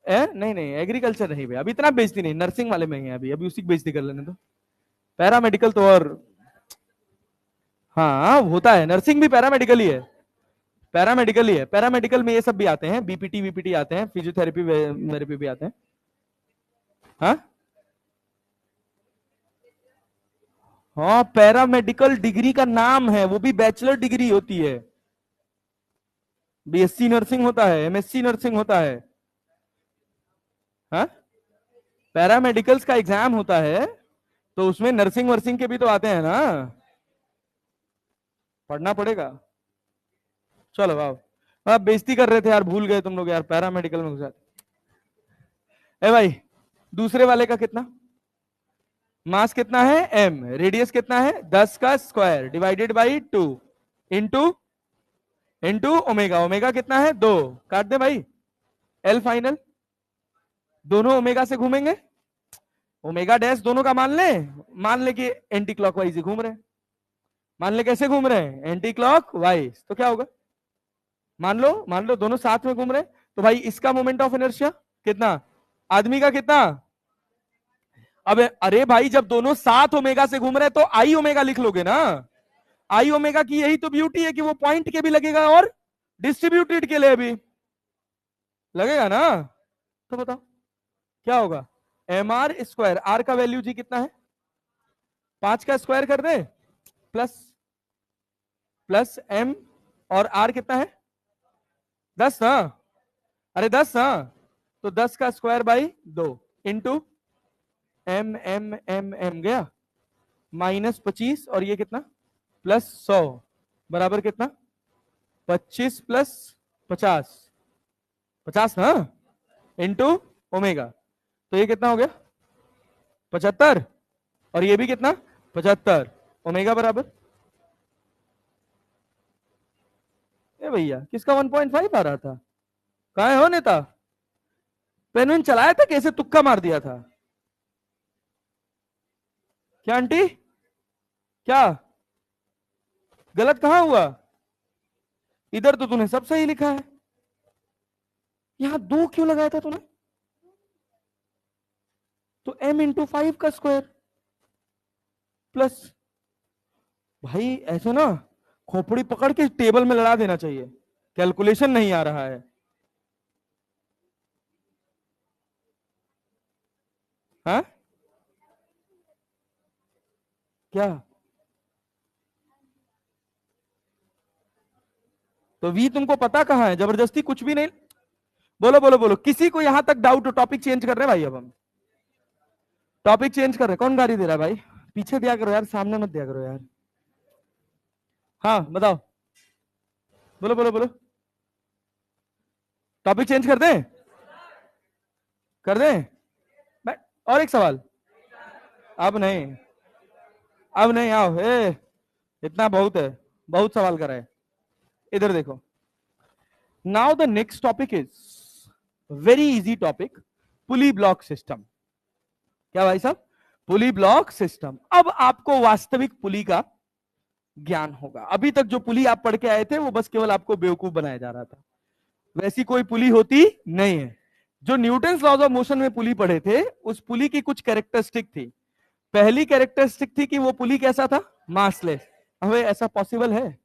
नहीं नहीं एग्रीकल्चर नहीं भैया, अभी इतना बेइज्जती नहीं, नर्सिंग वाले में ही है अभी, अभी उसी की बेइज्जती कर लेने तो। पैरामेडिकल तो और, हाँ होता है, नर्सिंग भी पैरामेडिकल ही है, पैरामेडिकल ही है। पैरामेडिकल में ये सब भी आते हैं, बीपीटी वीपीटी आते हैं, फिजियोथेरेपी थेरेपी भी आते हैं। हाँ हाँ, पैरामेडिकल डिग्री का नाम है, वो भी बैचलर डिग्री होती है। बीएससी नर्सिंग होता है, एमएससी नर्सिंग होता है। हाँ, पैरामेडिकल्स का एग्जाम होता है तो उसमें नर्सिंग वर्सिंग के भी तो आते हैं ना, पढ़ना पड़ेगा। चलो वाह, आप बेइज्जती कर रहे थे यार, भूल गए तुम लोग यार, पैरामेडिकल में घुसा। ए भाई, दूसरे वाले का कितना मास कितना है? m, रेडियस कितना है? 10 का square divided by 2 into into omega, omega कितना है? 2, काट दे भाई। एल फाइनल, दोनों ओमेगा से घूमेंगे, ओमेगा डैश दोनों का मान ले कि एंटी क्लॉकवाइज ही घूम रहे हैं, मान ले कैसे घूम रहे हैं, एंटी क्लॉक वाइज, तो क्या होगा, मान लो दोनों साथ में घूम रहे हैं, तो भाई इसका मोमेंट ऑफ इनर्शिया कितना, आदमी का कितना, अब अरे भाई जब दोनों साथ ओमेगा से घूम रहे हैं तो आई ओमेगा लिख लोगे ना, आई ओमेगा की यही तो ब्यूटी है कि वो पॉइंट के भी लगेगा और डिस्ट्रीब्यूटेड के लिए भी लगेगा ना। तो बताओ क्या होगा, एम आर स्क्वायर, आर का वैल्यू जी कितना है, 5 का स्क्वायर कर दे, प्लस प्लस एम, और आर कितना है 10 ना, अरे 10 ना, तो 10 का square by 2 into m m m m गया, -25 और ये कितना +100 बराबर कितना 25 प्लस 50, 50 ना इंटू ओमेगा, तो ये कितना हो गया 75, और ये भी कितना 75, ओमेगा बराबर, ए भैया किसका 1.5 आ रहा था, कहा है हो नेता, पेन चलाया था कैसे तुक्का मार दिया था, क्या आंटी, क्या गलत कहां हुआ, इधर तो तूने सब सही लिखा है, यहां 2 क्यों लगाया था तूने, तो m इंटू 5 का स्क्वायर प्लस, भाई ऐसे ना खोपड़ी पकड़ के टेबल में लड़ा देना चाहिए, कैलकुलेशन नहीं आ रहा है, हाँ क्या, तो वी तुमको पता कहां है, जबरदस्ती कुछ भी नहीं, बोलो बोलो बोलो, किसी को यहां तक डाउट हो, टॉपिक चेंज कर रहे हैं भाई, अब हम टॉपिक चेंज कर रहे हैं, कौन गाड़ी दे रहा है भाई, पीछे दिया करो यार, सामने मत दिया करो यार, हाँ बताओ, बोलो बोलो बोलो, टॉपिक चेंज कर दें, कर दें, और एक सवाल, अब नहीं, अब नहीं, आओ इतना बहुत है, बहुत सवाल करा है, इधर देखो, now the next topic is very easy topic, pulley block system, क्या भाई साहब, पुली ब्लॉक सिस्टम, अब आपको वास्तविक पुली का ज्ञान होगा, अभी तक जो पुली आप पढ़ के आए थे वो बस केवल आपको बेवकूफ बनाया जा रहा था, वैसी कोई पुली होती नहीं है, जो न्यूटन लॉज ऑफ मोशन में पुली पढ़े थे, उस पुली की कुछ कैरेक्टरिस्टिक थी, पहली कैरेक्टरिस्टिक थी कि वो पुली कैसा था, मासलेस, हमें ऐसा पॉसिबल है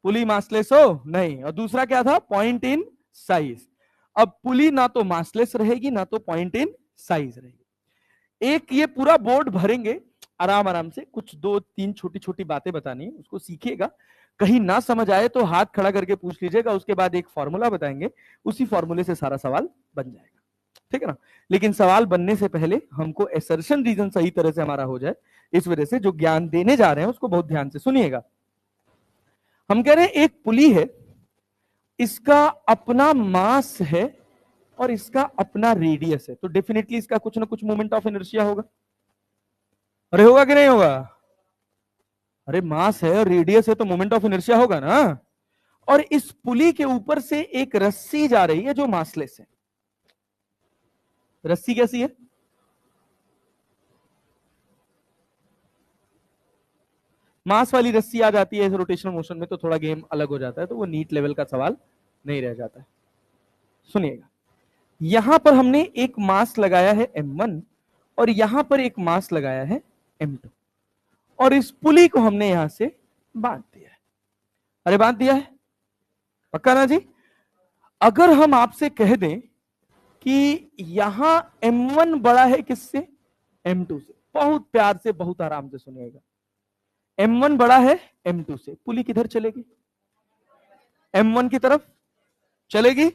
पुली मासलेस हो, नहीं, और दूसरा क्या था, पॉइंट इन साइज, अब पुली ना तो मासलेस रहेगी ना तो पॉइंट इन साइज रहेगी, एक ये पूरा बोर्ड भरेंगे आराम आराम से, कुछ 2-3 छोटी छोटी बातें बतानी है, उसको सीखिएगा, कहीं ना समझ आए तो हाथ खड़ा करके पूछ लीजिएगा, उसके बाद एक फॉर्मूला बताएंगे, उसी फॉर्मूले से सारा सवाल बन जाएगा, ठीक है ना, लेकिन सवाल बनने से पहले हमको एसर्शन रीजन सही तरह से हमारा हो जाए, इस वजह से जो ज्ञान देने जा रहे हैं उसको बहुत ध्यान से सुनिएगा, हम कह रहे हैं एक पुली है, इसका अपना मास है और इसका अपना रेडियस है, तो डेफिनेटली इसका कुछ ना कुछ मोमेंट ऑफ इनर्शिया होगा, अरे होगा कि नहीं होगा, अरे मास है और रेडियस है तो मोमेंट ऑफ इनर्शिया होगा ना, और इस पुली के ऊपर से एक रस्सी जा रही है जो मासलेस है, रस्सी कैसी है, मास वाली रस्सी आ जाती है इस रोटेशनल मोशन में तो थोड़ा गेम अलग हो जाता है, तो वो नीट लेवल का सवाल नहीं रह जाता है, सुनिएगा, यहां पर हमने एक मास लगाया है m1 और यहां पर एक मास लगाया है m2, और इस पुली को हमने यहां से बांध दिया है, अरे बांध दिया है पक्का ना जी, अगर हम आपसे कह दें कि यहां m1 बड़ा है किससे, m2 से, बहुत प्यार से बहुत आराम से सुनिएगा, m1 बड़ा है m2 से, पुली किधर चलेगी, m1 की तरफ चलेगी,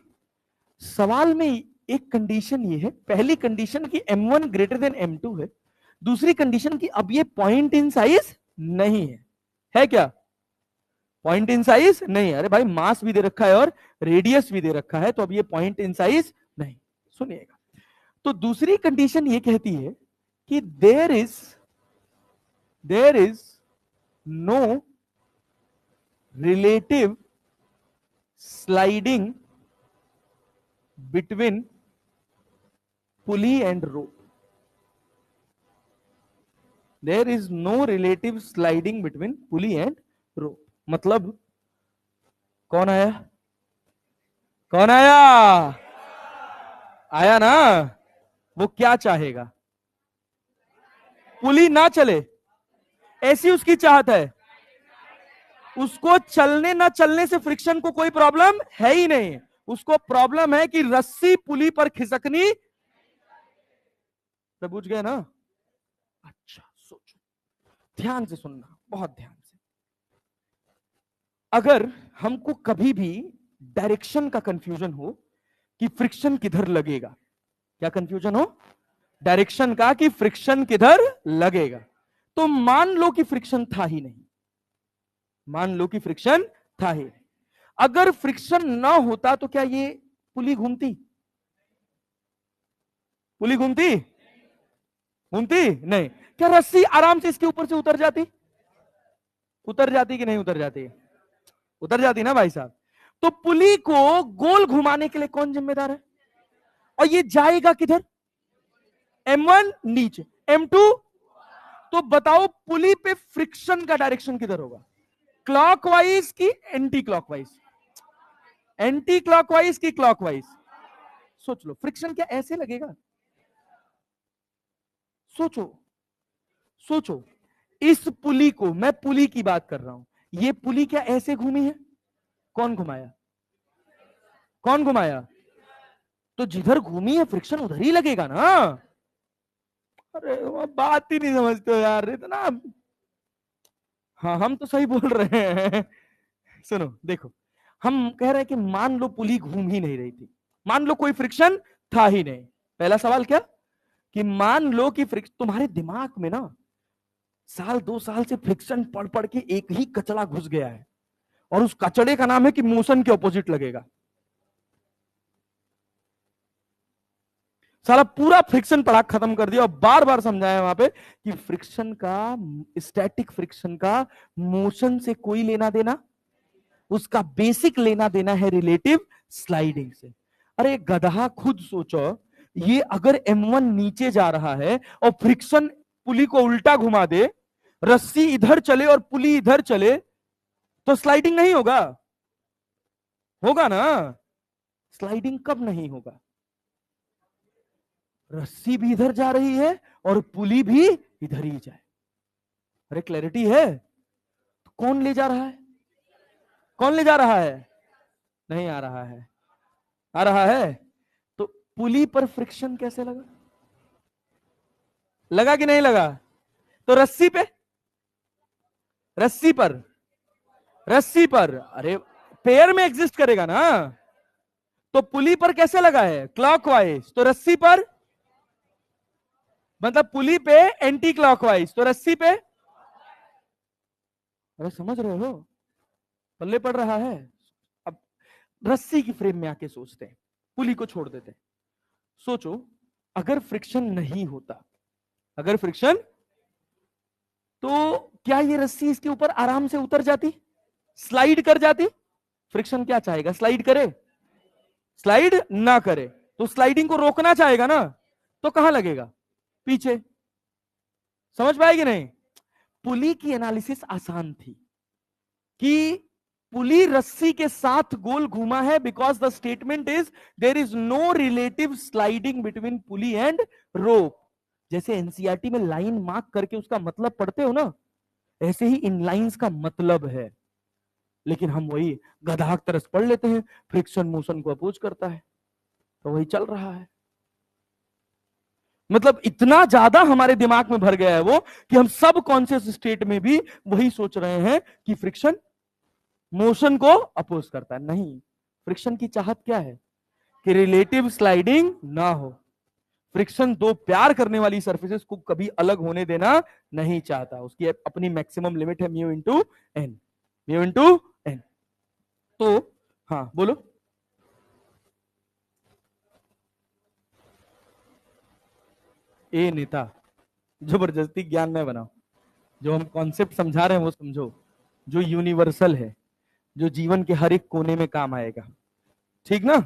सवाल में एक कंडीशन ये है, पहली कंडीशन की m1 ग्रेटर देन m2 है, दूसरी कंडीशन की अब ये पॉइंट इन साइज नहीं है क्या, पॉइंट इन साइज नहीं है, अरे भाई मास भी दे रखा है और रेडियस भी दे रखा है, तो अब ये पॉइंट इन साइज नहीं, सुनिएगा, तो दूसरी कंडीशन ये कहती है कि there is no relative sliding between pulley and rope, there is no relative sliding between pulley and rope. मतलब कौन आया? कौन आया? आया ना? वो क्या चाहेगा? पुली ना चले, ऐसी उसकी चाहत है। उसको चलने ना चलने से फ्रिक्शन को कोई प्रॉब्लम है ही नहीं। उसको प्रॉब्लम है कि रस्सी पुली पर खिसकनी। तो बुझ गए ना? अच्छा सोचो, ध्यान से सुनना, बहुत ध्यान से। अगर हमको कभी भी डायरेक्शन का कंफ्यूजन हो कि फ्रिक्शन किधर लगेगा, क्या कंफ्यूजन हो डायरेक्शन का कि फ्रिक्शन किधर लगेगा, तो मान लो कि फ्रिक्शन था ही नहीं। मान लो कि फ्रिक्शन था ही नहीं। अगर फ्रिक्शन ना होता तो क्या ये पुली घूमती? पुली घूमती? घूमती नहीं। क्या रस्सी आराम से इसके ऊपर से उतर जाती? उतर जाती कि नहीं उतर जाती? उतर जाती ना भाई साहब। तो पुली को गोल घुमाने के लिए कौन जिम्मेदार है? और ये जाएगा किधर? M1 नीचे, M2। तो बताओ पुली पे फ्रिक्शन का डायरेक्शन किधर होगा? क्लॉकवाइज की एंटी क्लॉकवाइज? एंटी क्लॉकवाइज की क्लॉकवाइज? सोच लो, फ्रिक्शन क्या ऐसे लगेगा? सोचो, सोचो। इस पुली को, मैं पुली की बात कर रहा हूं, ये पुली क्या ऐसे घूमी है? कौन घुमाया? कौन घुमाया? तो जिधर घूमी है फ्रिक्शन उधर ही लगेगा ना। अरे बात ही नहीं समझते हो यार इतना। हाँ हम तो सही बोल रहे हैं। सुनो देखो, हम कह रहे हैं कि मान लो पुली घूम ही नहीं रही थी, मान लो कोई फ्रिक्शन था ही नहीं। पहला सवाल क्या? कि मान लो कि फ्रिक्शन तुम्हारे दिमाग में ना साल 2 साल से फ्रिक्शन पढ़ पढ़ के एक ही कचड़ा घुस गया है, और उस कचड़े का नाम है कि मोशन के ऑपोजिट लगेगा। साला पूरा फ्रिक्शन पढ़ा खत्म कर दिया और बार बार समझाया वहां पे कि फ्रिक्शन का, स्टैटिक फ्रिक्शन का मोशन से कोई लेना देना, उसका बेसिक लेना देना है रिलेटिव स्लाइडिंग से। अरे गधा खुद सोचो, ये अगर M1 नीचे जा रहा है और फ्रिक्शन पुली को उल्टा घुमा दे, रस्सी इधर चले और पुली इधर चले, तो स्लाइडिंग नहीं होगा? होगा ना? स्लाइडिंग कब नहीं होगा? रस्सी भी इधर जा रही है और पुली भी इधर ही जाए। अरे क्लैरिटी है? तो कौन ले जा रहा है? कौन ले जा रहा है? नहीं आ रहा है? आ रहा है। तो पुली पर फ्रिक्शन कैसे लगा? लगा कि नहीं लगा? तो रस्सी पे, रस्सी पर, रस्सी पर, अरे पेयर में एग्जिस्ट करेगा ना। तो पुली पर कैसे लगा है? क्लॉकवाइज। तो रस्सी पर, मतलब पुली पे एंटी क्लॉकवाइज, तो रस्सी पे। अरे समझ रहे हो? पल्ले पड़ रहा है? अब रस्सी की फ्रेम में आके सोचते हैं, पुली को छोड़ देते हैं। सोचो, अगर फ्रिक्शन नहीं होता, अगर फ्रिक्शन, तो क्या ये रस्सी इसके ऊपर आराम से उतर जाती, स्लाइड कर जाती? फ्रिक्शन क्या चाहेगा? स्लाइड करे? स्लाइड ना करे। तो स्लाइडिंग को रोकना चाहेगा ना, तो कहां लगेगा? पीछे। समझ पाएगी नहीं? पुली की एनालिसिस आसान थी कि पुली रस्सी के साथ गोल घूमा है because the statement is there is no relative sliding between pulley and rope. जैसे एनसीईआरटी में लाइन मार्क करके उसका मतलब पढ़ते हो ना, ऐसे ही इन लाइंस का मतलब है। लेकिन हम वही गधा की तरह पढ़ लेते हैं, फ्रिक्शन मोशन को अपोज करता है, तो वही चल रहा है। मतलब इतना ज्यादा हमारे दिमाग में भर गया है वो कि हम सब कॉन्शियस स्टेट में भी वही सोच रहे हैं कि फ्रिक्शन मोशन को अपोज करता है। नहीं, फ्रिक्शन की चाहत क्या है? कि रिलेटिव स्लाइडिंग ना हो। फ्रिक्शन दो प्यार करने वाली सरफेसेस को कभी अलग होने देना नहीं चाहता। उसकी अपनी मैक्सिमम लिमिट है mu into n, mu into n. तो हाँ बोलो। ए नेता, जबरदस्ती ज्ञान में बनाओ। जो हम कॉन्सेप्ट समझा रहे हैं वो समझो, जो यूनिवर्सल है, जो जीवन के हर एक कोने में काम आएगा। ठीक ना?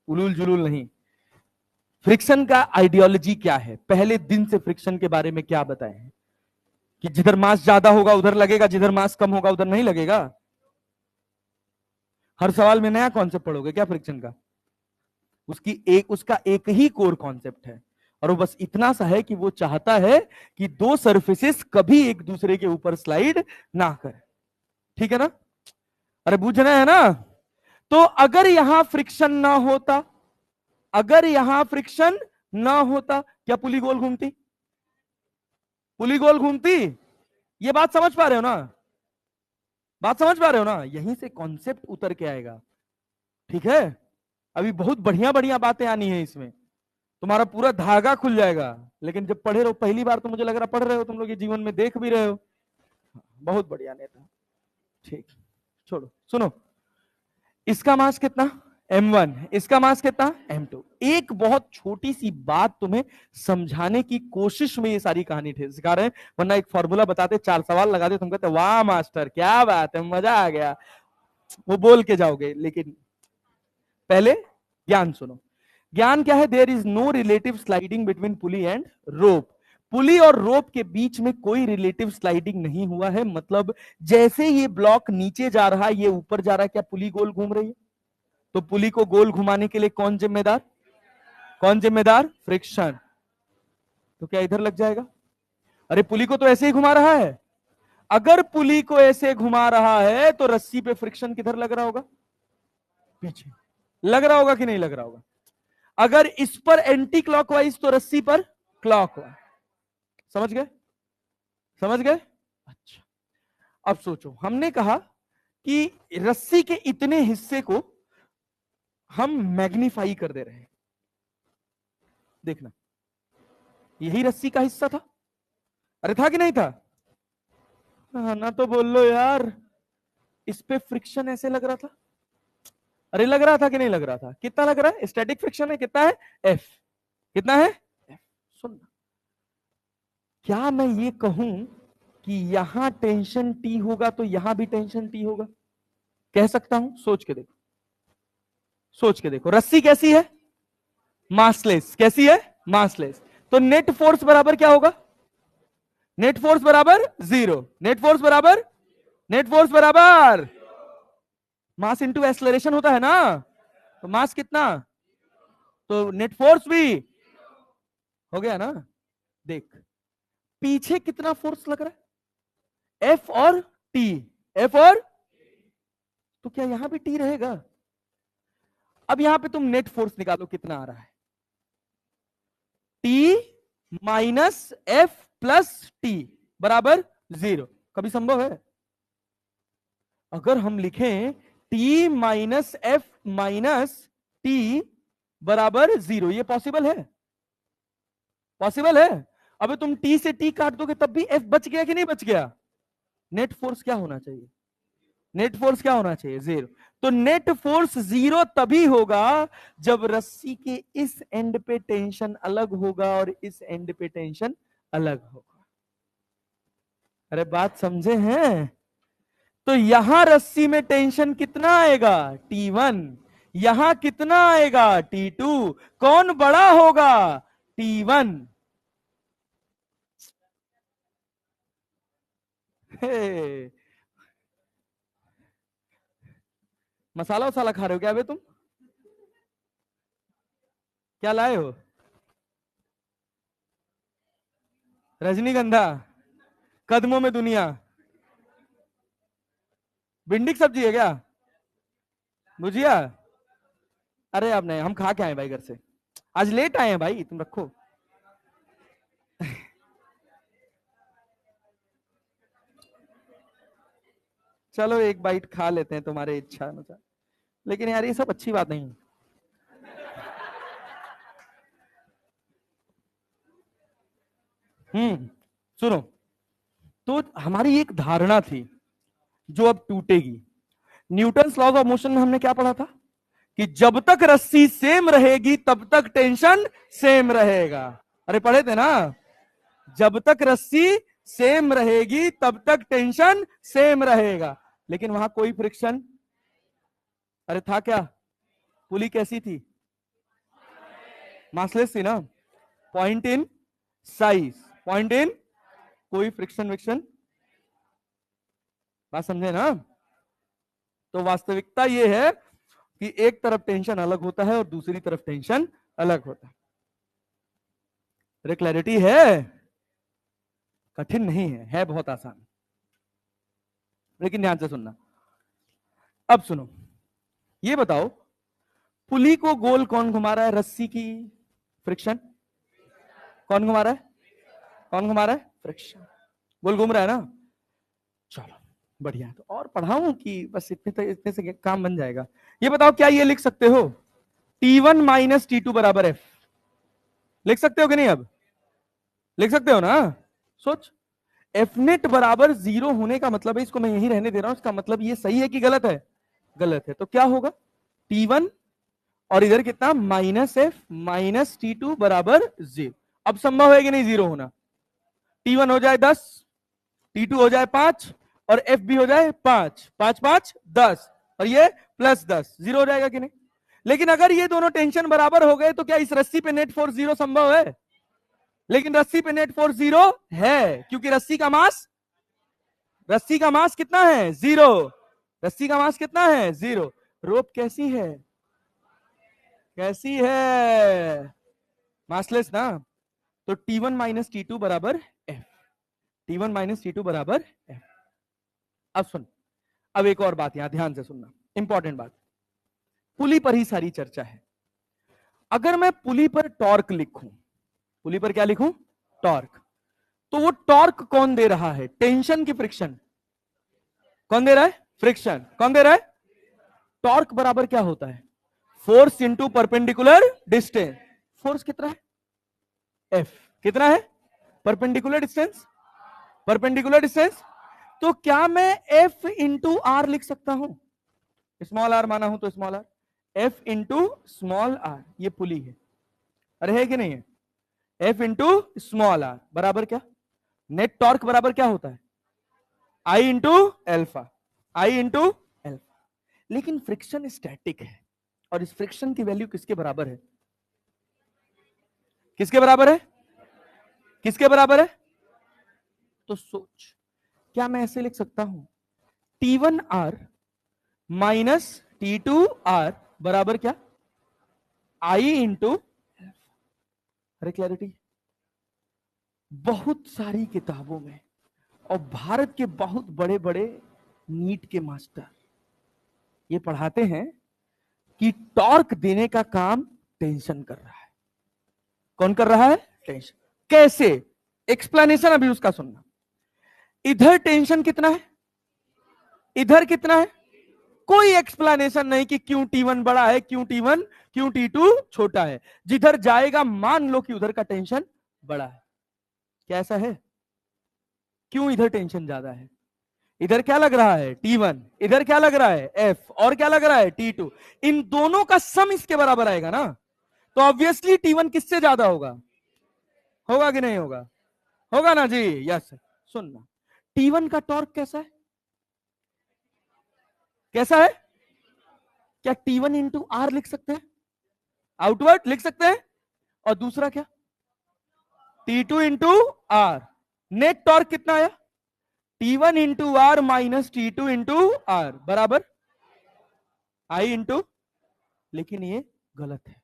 उलूल जुलूल नहीं। फ्रिक्शन का आइडियोलॉजी क्या है? पहले दिन से फ्रिक्शन के बारे में क्या बताए हैं? कि जिधर मास ज्यादा होगा उधर लगेगा, जिधर मास कम होगा उधर नहीं लगेगा? हर सवाल में नया कॉन्सेप्ट पढ़ोगे क्या फ्रिक्शन का? उसका एक ही कोर कॉन्सेप्ट है, और वो बस इतना सा है कि वो चाहता है कि दो सरफेसेस कभी एक दूसरे के ऊपर स्लाइड ना करें। ठीक है ना? अरे बूझना है ना? तो अगर यहां फ्रिक्शन ना होता, अगर यहां फ्रिक्शन ना होता, क्या पुली गोल घूमती? पुली गोल घूमती? ये बात समझ पा रहे हो ना? बात समझ पा रहे हो ना? यहीं से कॉन्सेप्ट उतर के आएगा। ठीक है? अभी बहुत बढ़िया बढ़िया बातें आनी है इसमें, तुम्हारा पूरा धागा खुल जाएगा। लेकिन जब पढ़े रहो पहली बार, तो मुझे लग रहा पढ़ रहे हो तुम लोग, ये जीवन में देख भी रहे हो। बहुत बढ़िया नेता। ठीक, छोड़ो, सुनो। इसका मास कितना? m1। इसका मास कितना? m2। एक बहुत छोटी सी बात तुम्हें समझाने की कोशिश में ये सारी कहानी सिखा रहे हैं, वरना एक फॉर्मूला बताते, 4 सवाल लगाते, तुम कहते वाह मास्टर क्या बात है, मजा आ गया, वो बोल के जाओगे। लेकिन पहले ज्ञान सुनो। ज्ञान क्या है? There is no relative sliding between pulley and rope. Pulley और रोप के बीच में कोई रिलेटिव स्लाइडिंग नहीं हुआ है। मतलब जैसे ये ब्लॉक नीचे जा रहा है, ये ऊपर जा रहा है, क्या पुली गोल घूम रही है? तो पुली को गोल घुमाने के लिए कौन जिम्मेदार? कौन जिम्मेदार? फ्रिक्शन। तो क्या इधर लग जाएगा? अरे पुली को तो ऐसे ही घुमा रहा है। अगर पुली को ऐसे घुमा रहा है तो रस्सी पे फ्रिक्शन किधर लग रहा होगा? पीछे। लग रहा होगा कि नहीं लग रहा होगा? अगर इस पर एंटी क्लॉकवाइज तो रस्सी पर क्लॉकवाइज। समझ गए? समझ गए? अच्छा, अब सोचो, हमने कहा कि रस्सी के इतने हिस्से को हम मैग्नीफाई कर दे रहे हैं। देखना, यही रस्सी का हिस्सा था। अरे था कि नहीं था? हाँ, ना तो बोल लो यार। इस पे फ्रिक्शन ऐसे लग रहा था। अरे लग रहा था कि नहीं लग रहा था? कितना लग रहा है? स्टैटिक फ्रिक्शन है, कितना है? एफ। कितना है? एफ। सुनना, क्या मैं ये कहूं कि यहां टेंशन टी होगा तो यहां भी टेंशन टी होगा? कह सकता हूं? सोच के देखो, सोच के देखो। रस्सी कैसी है? मासलेस। कैसी है? मासलेस। तो नेट फोर्स बराबर क्या होगा? नेट फोर्स बराबर जीरो। नेट फोर्स बराबर, नेट फोर्स बराबर मास इंटू एक्सलरेशन होता है ना? तो मास कितना? तो नेट फोर्स भी हो गया ना? देख, पीछे कितना फोर्स लग रहा है? एफ और टी। एफ और, तो क्या यहां भी टी रहेगा? अब यहां पे तुम नेट फोर्स निकालो, कितना आ रहा है? T minus F plus T बराबर जीरो। कभी संभव है? अगर हम लिखें T minus F minus T बराबर जीरो, ये पॉसिबल है? पॉसिबल है? अबे तुम टी से टी काट दोगे तब भी एफ बच गया कि नहीं बच गया? नेट फोर्स क्या होना चाहिए? नेट फोर्स क्या होना चाहिए? जीरो। तो नेट फोर्स जीरो तभी होगा जब रस्सी के इस एंड पे टेंशन अलग होगा और इस एंड पे टेंशन अलग होगा। अरे बात समझे हैं? तो यहां रस्सी में टेंशन कितना आएगा? T1। यहां कितना आएगा? T2। कौन बड़ा होगा? T1। हे, मसाला वसाला खा रहे हो क्या बे तुम? क्या लाए हो? रजनीगंधा? कदमों में दुनिया? भिंडी की सब्जी है क्या? भुजिया? अरे अब नहीं, हम खा के आए भाई घर से, आज लेट आए हैं भाई, तुम रखो। चलो एक बाइट खा लेते हैं तुम्हारे इच्छा अनुसार, लेकिन यार ये सब अच्छी बात नहीं। सुनो, तो हमारी एक धारणा थी जो अब टूटेगी। न्यूटन लॉज ऑफ मोशन में हमने क्या पढ़ा था? कि जब तक रस्सी सेम रहेगी तब तक टेंशन सेम रहेगा। अरे पढ़े थे ना? जब तक रस्सी सेम रहेगी तब तक टेंशन सेम रहेगा। लेकिन वहां कोई फ्रिक्शन, अरे था क्या? पुली कैसी थी? मासलेस थी ना? Point in size, point in, कोई फ्रिक्शन विक्शन, बात समझे ना। तो वास्तविकता ये है कि एक तरफ टेंशन अलग होता है और दूसरी तरफ टेंशन अलग होता है। अरे क्लैरिटी है, कठिन नहीं है बहुत आसान, लेकिन ध्यान से सुनना। अब सुनो, ये बताओ पुली को गोल कौन घुमा रहा है, रस्सी की फ्रिक्शन कौन घुमा रहा है, कौन घुमा रहा है, फ्रिक्शन, गोल घूम रहा है ना। चलो बढ़िया, तो और पढ़ाऊं कि बस इतने से काम बन जाएगा। ये बताओ क्या ये लिख सकते हो T1 माइनस T2 बराबर F, लिख सकते हो कि नहीं, अब लिख सकते हो ना। सोच, एफ नेट बराबर 0 होने का मतलब है, इसको मैं यही रहने दे रहा हूं, इसका मतलब ये सही है कि गलत है, गलत है। तो क्या होगा T1 और इधर कितना माइनस F माइनस T2 बराबर 0। अब संभव है कि नहीं 0 होना, T1 हो जाए 10, T2 हो जाए 5 और F भी हो जाए 5, 5 5 10 और ये प्लस 10, 0 हो जाएगा कि नहीं। लेकिन अगर ये दोनों टेंशन बराबर हो गए तो क्या इस रस्सी पे नेट फोर्स 0 संभव है, लेकिन रस्सी पे नेट फोर्स 0 है, क्योंकि रस्सी का मास कितना है 0, रस्सी का मास कितना है 0। रोप कैसी है, कैसी है, मासलेस ना। तो T1 माइनस T2 बराबर F, T1 माइनस T2 बराबर F। अब सुन, अब एक और बात यहां ध्यान से सुनना, इंपॉर्टेंट बात, पुली पर ही सारी चर्चा है। अगर मैं पुली पर टॉर्क लिखूं, पुली पर क्या लिखूं, टॉर्क, तो वो टॉर्क कौन दे रहा है, टेंशन की फ्रिक्शन, कौन दे रहा है, फ्रिक्शन, कौन दे रहा है। टॉर्क बराबर क्या होता है, force into perpendicular distance, force कितना है F, कितना है परपेंडिकुलर डिस्टेंस, परपेंडिकुलर डिस्टेंस। तो क्या मैं F इंटू आर लिख सकता हूं, स्मॉल आर माना हूं तो small r, F into small r, ये पुली है, अरे है कि नहीं है, F इंटू स्मॉल आर बराबर क्या, नेट टॉर्क बराबर क्या होता है I into alpha, I into alpha. लेकिन फ्रिक्शन स्टैटिक है और इस फ्रिक्शन की वैल्यू किसके बराबर है, किसके बराबर है, किसके बराबर है। तो सोच, क्या मैं ऐसे लिख सकता हूं T1R माइनस T2R बराबर क्या I इंटू, अरे क्लैरिटी, बहुत सारी किताबों में और भारत के बहुत बड़े बड़े नीट के मास्टर ये पढ़ाते हैं कि टॉर्क देने का काम टेंशन कर रहा है, कौन कर रहा है, टेंशन। कैसे, एक्सप्लेनेशन अभी उसका सुनना। इधर टेंशन कितना है, इधर कितना है, कोई एक्सप्लेनेशन नहीं कि क्यों T1 बड़ा है, क्यों T1, क्यों T2 छोटा है। जिधर जाएगा मान लो कि उधर का टेंशन बड़ा है, क्या ऐसा है, क्यों इधर टेंशन ज्यादा है, इधर क्या लग रहा है T1, इधर क्या लग रहा है F, और क्या लग रहा है T2, इन दोनों का सम इसके बराबर आएगा ना। तो ऑब्वियसली T1 किससे ज्यादा होगा, होगा कि नहीं होगा, होगा ना जी, यस। सुनना, T1 का टॉर्क कैसा है, कैसा है, क्या T1 इंटू आर लिख सकते हैं, आउटवर्ड लिख सकते हैं, और दूसरा क्या T2 into are, net torque कितना आया T1 into r minus T2 into are बराबर I इंटू, लेकिन ये गलत है,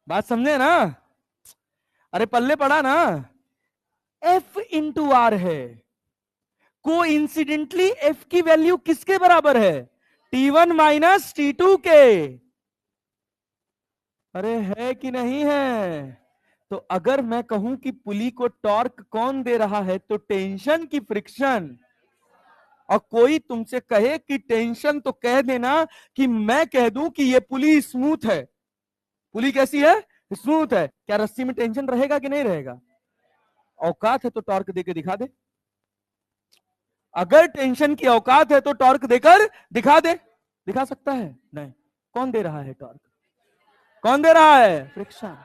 बात समझे ना, अरे पल्ले पड़ा ना, F इंटू आर है, को इंसिडेंटली F की वैल्यू किसके बराबर है, T1 माइनस T2 के, अरे है कि नहीं है। तो अगर मैं कहूं कि पुली को टॉर्क कौन दे रहा है, तो टेंशन की फ्रिक्शन, और कोई तुमसे कहे कि टेंशन, तो कह देना कि मैं कह दूं कि ये पुली स्मूथ है, पुली कैसी है, स्मूथ है। क्या रस्सी में टेंशन रहेगा कि नहीं रहेगा, औकात है तो टॉर्क देके दिखा दे, अगर टेंशन की औकात है तो टॉर्क देकर दिखा दे, दिखा सकता है, नहीं, कौन दे रहा है टॉर्क, कौन दे रहा है, फ्रिक्शन,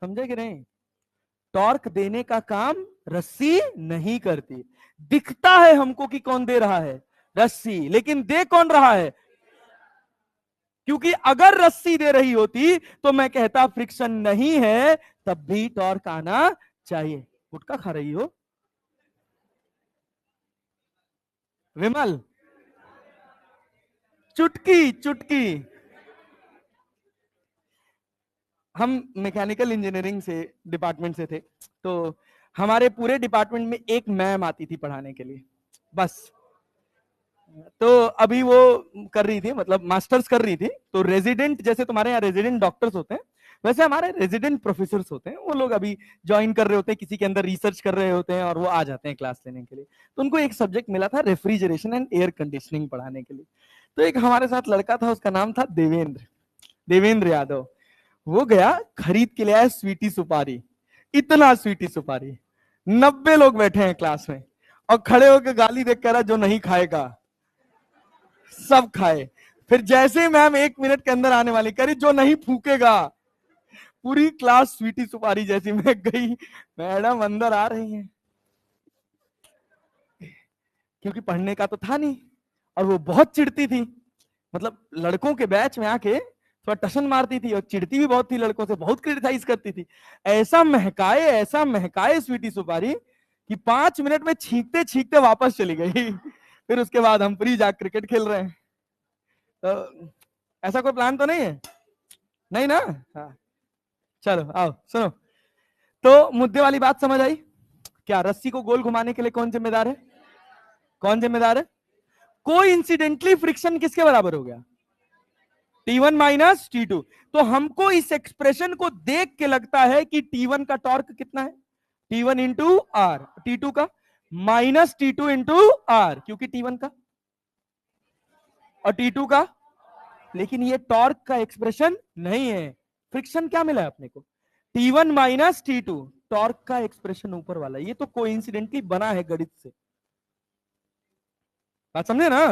समझे कि नहीं। टॉर्क देने का काम रस्सी नहीं करती, दिखता है हमको कि कौन दे रहा है, रस्सी, लेकिन दे कौन रहा है, क्योंकि अगर रस्सी दे रही होती तो मैं कहता फ्रिक्शन नहीं है, तब भी टॉर्क आना चाहिए। गुटखा खा रही हो विमल? चुटकी चुटकी। हम मैकेनिकल इंजीनियरिंग से डिपार्टमेंट से थे, तो हमारे पूरे डिपार्टमेंट में एक मैम आती थी पढ़ाने के लिए, बस। तो अभी वो कर रही थी, मतलब मास्टर्स कर रही थी। तो रेजिडेंट, जैसे तुम्हारे यहाँ रेजिडेंट डॉक्टर्स होते हैं, वैसे हमारे रेजिडेंट प्रोफेसर्स होते हैं। वो लोग अभी ज्वाइन कर रहे होते हैं, किसी के अंदर रिसर्च कर रहे होते हैं, और वो आ जाते हैं क्लास लेने के लिए। तो उनको एक सब्जेक्ट मिला था रेफ्रिजरेशन एंड एयर कंडीशनिंग पढ़ाने के लिए। तो एक हमारे साथ लड़का था, उसका नाम था देवेंद्र, देवेंद्र यादव। वो गया, खरीद के ले आया स्वीटी सुपारी, इतना स्वीटी सुपारी। 90 लोग बैठे हैं क्लास में, और खड़े होकर गाली देख कर, जो नहीं खाएगा सब खाए। फिर जैसे मैम 1 मिनट के अंदर आने वाली, करी जो नहीं फूकेगा। पूरी क्लास स्वीटी सुपारी जैसी मैं गई, मैडम अंदर आ रही हैं, क्योंकि पढ़ने का तो था नहीं। और वो बहुत चिढ़ती थी, मतलब लड़कों के बैच में आके थोड़ा टशन मारती थी, और चिढ़ती भी बहुत थी लड़कों से, बहुत क्रिटिसाइज करती थी। ऐसा महकाए स्वीटी सुपारी कि 5 मिनट में छींकते छींकते वापस चली गई। फिर उसके बाद हम फ्री जा क्रिकेट खेल रहे हैं। तो ऐसा कोई प्लान तो नहीं है? नहीं ना? हाँ, चलो आओ सुनो। तो मुद्दे वाली बात समझ आई? क्या रस्सी को गोल घुमाने के लिए कौन जिम्मेदार है? कौन जिम्मेदार है? कोई इंसिडेंटली फ्रिक्शन किसके बराबर हो गया? T1 minus T2। तो हमको इस एक्सप्रेशन को देख के लगता है कि T1 का टॉर्क कितना है? T1 इंटू आर, T2 का माइनस T2 इंटू आर, क्योंकि T1 का और T2 का। लेकिन ये टॉर्क का एक्सप्रेशन नहीं है। फ्रिक्शन क्या मिला है अपने को? T1 minus T2। टॉर्क का एक्सप्रेशन ऊपर वाला, ये तो कोइंसिडेंटली बना है गणित से। बात समझे ना?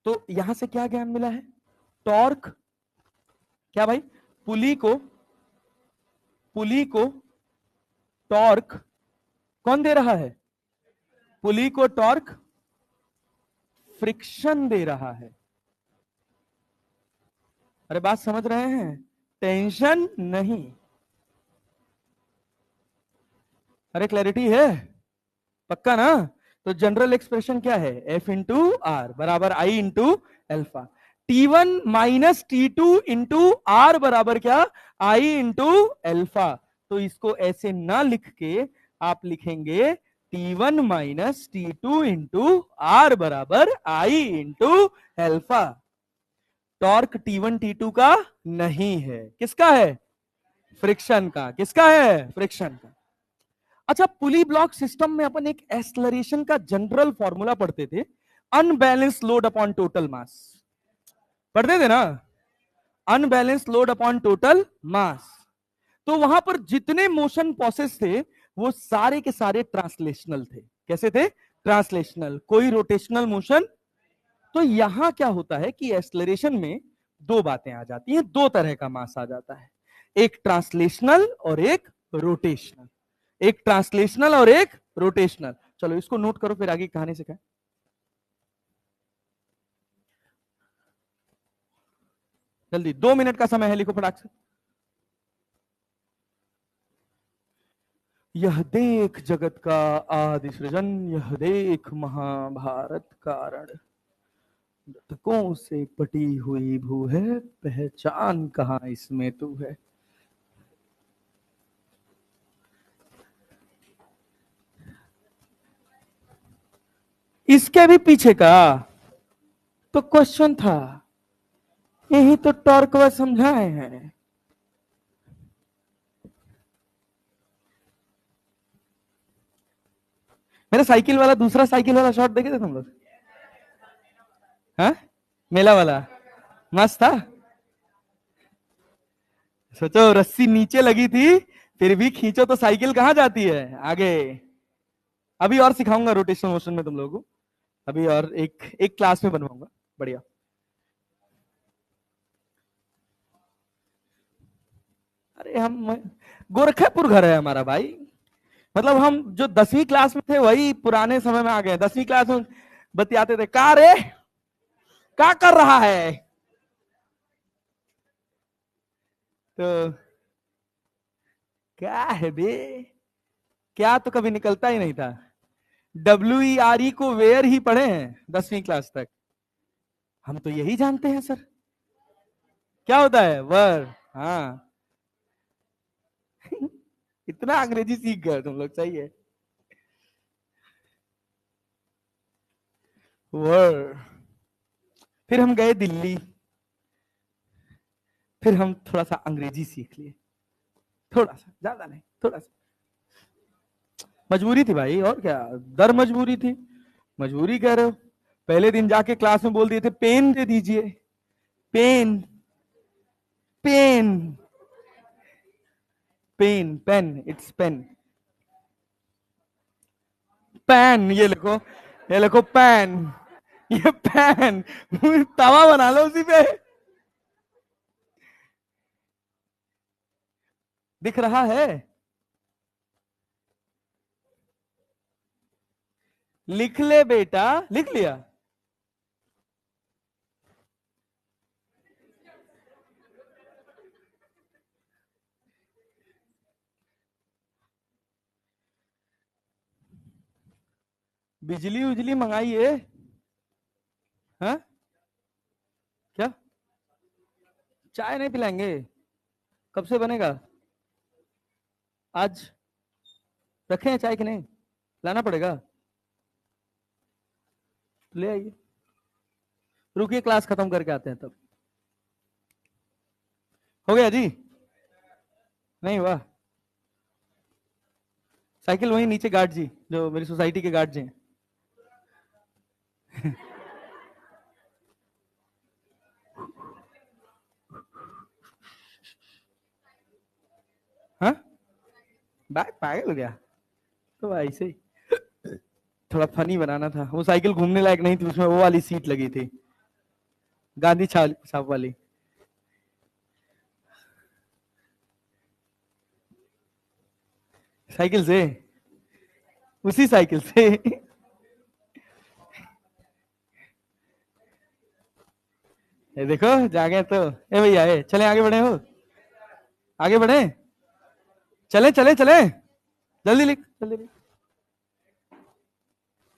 तो यहां से क्या ज्ञान मिला है? टॉर्क क्या भाई? पुली को पुली को टॉर्क कौन दे रहा है? पुली को टॉर्क फ्रिक्शन दे रहा है। अरे बात समझ रहे हैं? टेंशन नहीं। अरे क्लैरिटी है? पक्का ना? तो जनरल एक्सप्रेशन क्या है? F इंटू आर बराबर I into alpha. T1 minus T2 into are बराबर क्या? I into alpha. तो इसको ऐसे ना लिख के आप लिखेंगे T1 minus T2 into are बराबर I into alpha. Torque T1 T2 का नहीं है, किसका है? फ्रिक्शन का। किसका है? फ्रिक्शन का। अच्छा, पुली ब्लॉक सिस्टम में अपन एक एक्सेलरेशन का जनरल फॉर्मूला पढ़ते थे, unbalance load upon total mass. पढ़ते थे ना? Unbalance load upon total mass. तो वहां पर जितने मोशन प्रोसेस थे, वो सारे के सारे ट्रांसलेशनल थे। कैसे थे? ट्रांसलेशनल, कोई रोटेशनल मोशन। तो यहां क्या होता है कि एक्सेलरेशन में दो बातें आ जाती हैं, दो तरह का मास आ जाता है, एक ट्रांसलेशनल और एक रोटेशनल। एक ट्रांसलेशनल और एक रोटेशनल। चलो इसको नोट करो, फिर आगे कहानी से क्या। जल्दी, 2 मिनट का समय है, लिखो फटाक से। यह देख जगत का आदि सृजन, यह देख महाभारत कारण, मृतकों से पटी हुई भू है, पहचान कहां इसमें तू है। इसके भी पीछे का तो क्वेश्चन था, यही तो टॉर्क वह समझाए हैं। मेरा साइकिल वाला, दूसरा साइकिल वाला शॉट देखे थे तुम लोग? हाँ, मेला वाला मस्त था। सोचो रस्सी नीचे लगी थी, फिर भी खींचो तो साइकिल कहां जाती है? आगे। अभी और सिखाऊंगा रोटेशनल मोशन में तुम लोगों को। अभी और एक एक क्लास में बनवाऊंगा, बढ़िया। अरे हम गोरखपुर घर है हमारा भाई। मतलब हम जो 10वीं क्लास में थे, वही पुराने समय में आ गए। 10वीं क्लास में बतियाते थे, का रे क्या कर रहा है? तो क्या है बे? क्या तो कभी निकलता ही नहीं था। WERE को वेयर ही पढ़े हैं 10वीं क्लास तक। हम तो यही जानते हैं सर, क्या होता है वर। हाँ इतना अंग्रेजी सीख गए तुम लोग, सही है। वर। फिर हम गए दिल्ली, फिर हम थोड़ा सा अंग्रेजी सीख लिए, थोड़ा सा, ज्यादा नहीं, थोड़ा सा। मजबूरी थी भाई, और क्या, दर मजबूरी थी। मजबूरी कह रहे हो, पहले दिन जाके क्लास में बोल दिए थे पेन दे दीजिए। Pen, pen, pen, pen, it's pen. Pan, ये लिखो पैन, ये पैन। तवा बना लो उसी पे। दिख रहा है, लिख ले बेटा, लिख लिया। बिजली उजली मंगाइए। हाँ, क्या, चाय नहीं पिलाएंगे? कब से बनेगा? आज रखे हैं चाय कि नहीं? लाना पड़ेगा, ले आइए। रुकिए, क्लास खत्म करके आते हैं तब। हो गया जी? नहीं हुआ? साइकिल वहीं नीचे गार्ड जी, जो मेरी सोसाइटी के गार्ड जी हैं। हाँ, बैग पागल हो गया तो ऐसे ही थोड़ा फनी बनाना था। वो साइकिल घूमने लायक नहीं थी, उसमें वो वाली सीट लगी थी, गांधी छाप वाली। साइकिल से, उसी साइकिल से। ये देखो जागे तो, ए भैया ए चले आगे बढ़े हो, आगे बढ़े, चले चले चले, जल्दी लिख, जल्दी लिख।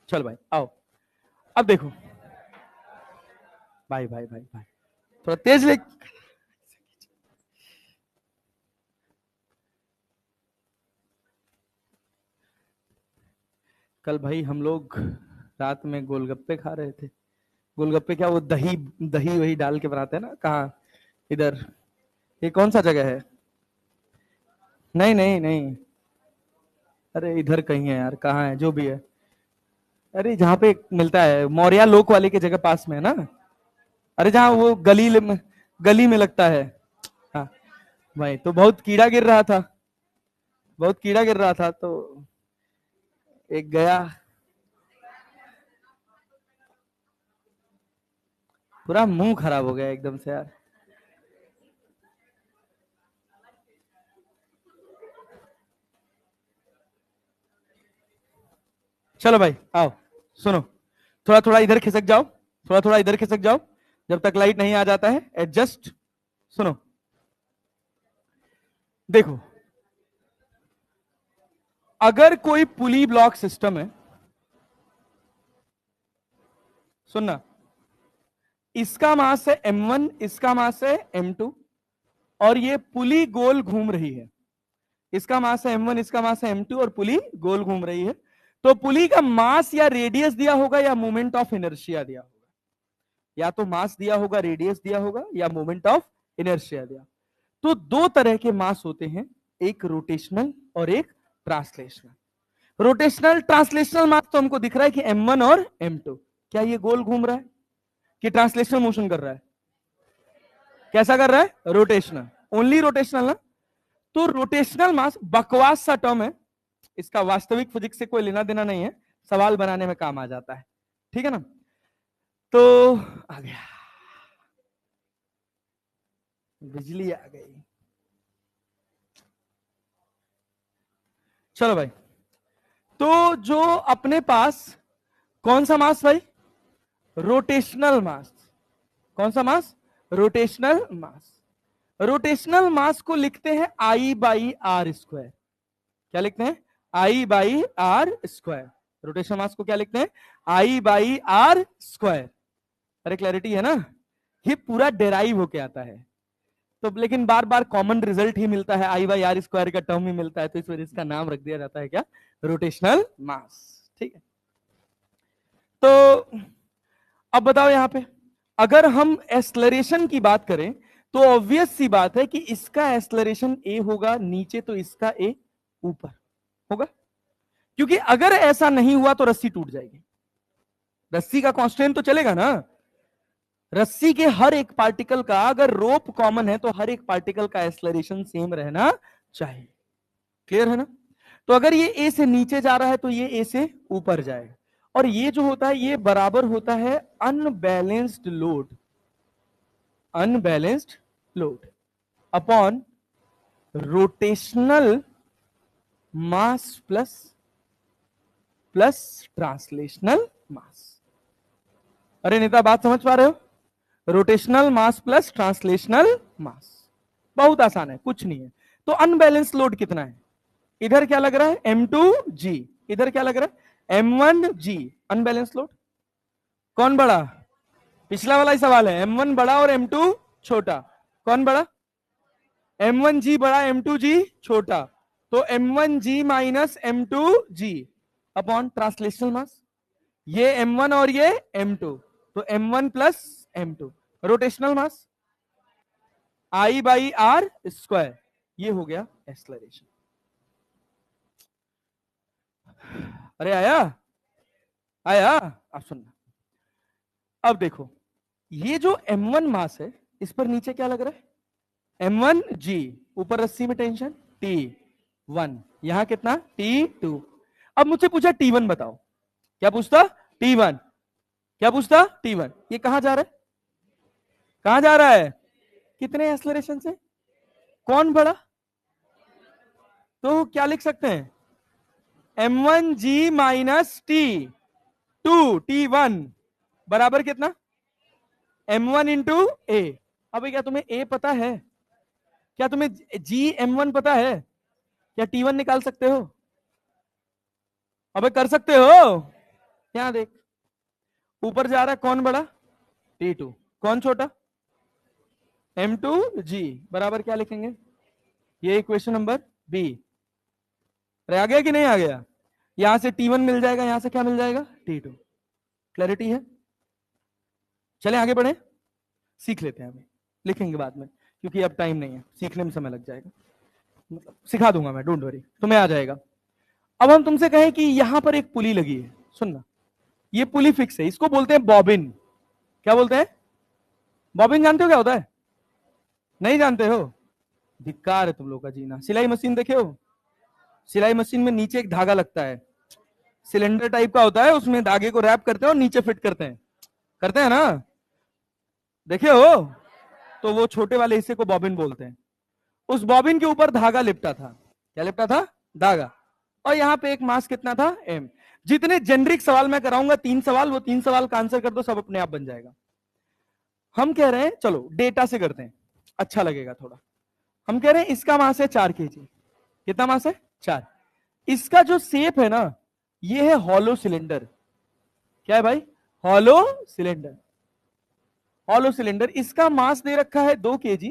चल भाई आओ, अब देखो, भाई भाई भाई भाई, थोड़ा तेज लिख। कल भाई हम लोग रात में गोलगप्पे खा रहे थे। गोलगप्पे क्या, वो दही, दही वही डाल के बनाते हैं ना, कहाँ, इधर, ये कौन सा जगह है? नहीं नहीं नहीं, अरे इधर कहीं है यार, कहाँ है, जो भी है। अरे जहाँ पे मिलता है, मौर्या लोक वाले के जगह पास में है ना। अरे जहाँ वो गली में लगता है। हाँ भाई, तो बहुत कीड़ा गिर रहा था, बहुत कीड़ा गिर रहा था, तो एक गया, पूरा मुंह खराब हो गया एकदम से यार। चलो भाई आओ, सुनो, थोड़ा थोड़ा इधर खिसक जाओ, थोड़ा थोड़ा इधर खिसक जाओ, जब तक लाइट नहीं आ जाता है, एडजस्ट। सुनो, देखो, अगर कोई पुली ब्लॉक सिस्टम है, सुनना, इसका मास है m1, इसका मास है m2, और ये पुली गोल घूम रही है। इसका मास है m1, इसका मास है m2, और पुली गोल घूम रही है। तो पुली का मास या रेडियस दिया होगा या मोमेंट ऑफ इनर्शिया दिया होगा, या तो मास दिया होगा, रेडियस दिया होगा, या मोमेंट ऑफ इनर्शिया दिया। तो दो तरह के मास होते हैं, एक रोटेशनल और एक ट्रांसलेशनल। रोटेशनल ट्रांसलेशनल मास तो हमको दिख रहा है कि m1 और m2, क्या ये गोल घूम रहा है कि ट्रांसलेशनल मोशन कर रहा है? कैसा कर रहा है? रोटेशनल, ओनली रोटेशनल ना। तो रोटेशनल मास बकवास सा टर्म है, इसका वास्तविक फिजिक्स से कोई लेना देना नहीं है, सवाल बनाने में काम आ जाता है, ठीक है ना। तो आ गया, बिजली आ गई। चलो भाई, तो जो अपने पास कौन सा मास भाई? रोटेशनल मास। कौन सा मास? रोटेशनल मास। रोटेशनल मास को लिखते हैं I/R²। क्या लिखते हैं? आई बाई आर स्क्वायर। रोटेशनल मास को क्या लिखते हैं? आई बाई आर स्क्वायर। अरे क्लैरिटी है ना? ये पूरा डेराइव होके आता है, तो लेकिन बार बार कॉमन रिजल्ट ही मिलता है, आई बाई आर स्क्वायर का टर्म ही मिलता है, तो इस वजह से इसका नाम रख दिया जाता है क्या? रोटेशनल मास। ठीक है, तो अब बताओ यहां पे अगर हम एक्सलरेशन की बात करें तो ऑब्वियस सी बात है कि इसका एक्सलरेशन ए होगा नीचे, तो इसका ए ऊपर होगा, क्योंकि अगर ऐसा नहीं हुआ तो रस्सी टूट जाएगी। रस्सी का कांस्टेंट तो चलेगा ना, रस्सी के हर एक पार्टिकल का अगर रोप कॉमन है तो हर एक पार्टिकल का एक्सलरेशन सेम रहना चाहिए। क्लियर है ना? तो अगर ये ए से नीचे जा रहा है तो ये ए से ऊपर जाएगा, और ये जो होता है ये बराबर होता है unbalanced load, unbalanced load upon rotational mass plus translational mass. अरे नेता बात समझ पा रहे हो? Rotational mass plus translational mass, बहुत आसान है, कुछ नहीं है। तो अनबैलेंस लोड कितना है? इधर क्या लग रहा है? M2G, इधर क्या लग रहा है? M1G। अनबैलेंस लोड कौन बड़ा? पिछला वाला ही सवाल है, M1 बड़ा और M2 छोटा, कौन बड़ा? M1G बड़ा, M2G छोटा, तो M1G minus M2G upon translational मास, ये M1 और ये M2, तो M1 plus M2। Rotational mass I by R square, ये हो गया एक्सलरेशन। अरे आया आया? आप सुनना, अब देखो ये जो M1 मास है इस पर नीचे क्या लग रहा है? M1G, ऊपर रस्सी में टेंशन T1, यहां कितना? T2। अब मुझसे पूछा T1 बताओ, क्या पूछता? T1, क्या पूछता? T1। ये कहां जा रहा है? कहां जा रहा है? कितने एक्सलरेशन से? कौन बड़ा? तो क्या लिख सकते हैं? M1G माइनस T2 T1 बराबर कितना? M1 इंटू ए। अबे क्या तुम्हें ए पता है? क्या तुम्हें G M1 पता है? क्या T1 निकाल सकते हो? अबे कर सकते हो? यहां देख, ऊपर जा रहा है कौन बड़ा? T2, कौन छोटा? M2G बराबर क्या लिखेंगे? ये इक्वेशन नंबर बी। आ गया कि नहीं आ गया? यहां से T1 मिल जाएगा, यहां से क्या मिल जाएगा? T2। क्लैरिटी है? चले आगे बढ़े, सीख लेते हैं, अभी लिखेंगे बाद में, क्योंकि अब टाइम नहीं है, सीखने में समय लग जाएगा, मतलब सिखा दूंगा मैं, डोंट वरी, तुम्हें आ जाएगा। अब हम तुमसे कहें कि यहां पर एक पुली लगी है, सुनना, ये पुली फिक्स है, इसको बोलते हैं बॉबिन। क्या बोलते हैं? बॉबिन जानते हो क्या होता है? नहीं जानते हो? धिक्कार है तुम लोग का जीना। सिलाई मशीन देखे हो? सिलाई मशीन में नीचे एक धागा लगता है, सिलेंडर टाइप का होता है, उसमें धागे को रैप करते हैं और नीचे फिट करते हैं ना? देखे हो? तो वो छोटे वाले हिस्से को बॉबिन बोलते हैं। उस बॉबिन के ऊपर धागा लिपटा था। क्या लिपटा था? धागा। और यहां पे एक मास कितना था? M। जितने जेनरिक सवाल मैं कराऊंगा, 3 सवाल, वो 3 सवाल का आंसर कर दो, सब अपने आप बन जाएगा। हम कह रहे हैं, चलो डेटा से करते हैं, अच्छा लगेगा थोड़ा। हम कह रहे हैं इसका मास है 4 kg। कितना मास है? 4। इसका जो शेप है ना, ये है हॉलो सिलेंडर। क्या है भाई? Hollow cylinder. हॉलो सिलेंडर, इसका मास दे रखा है 2 kg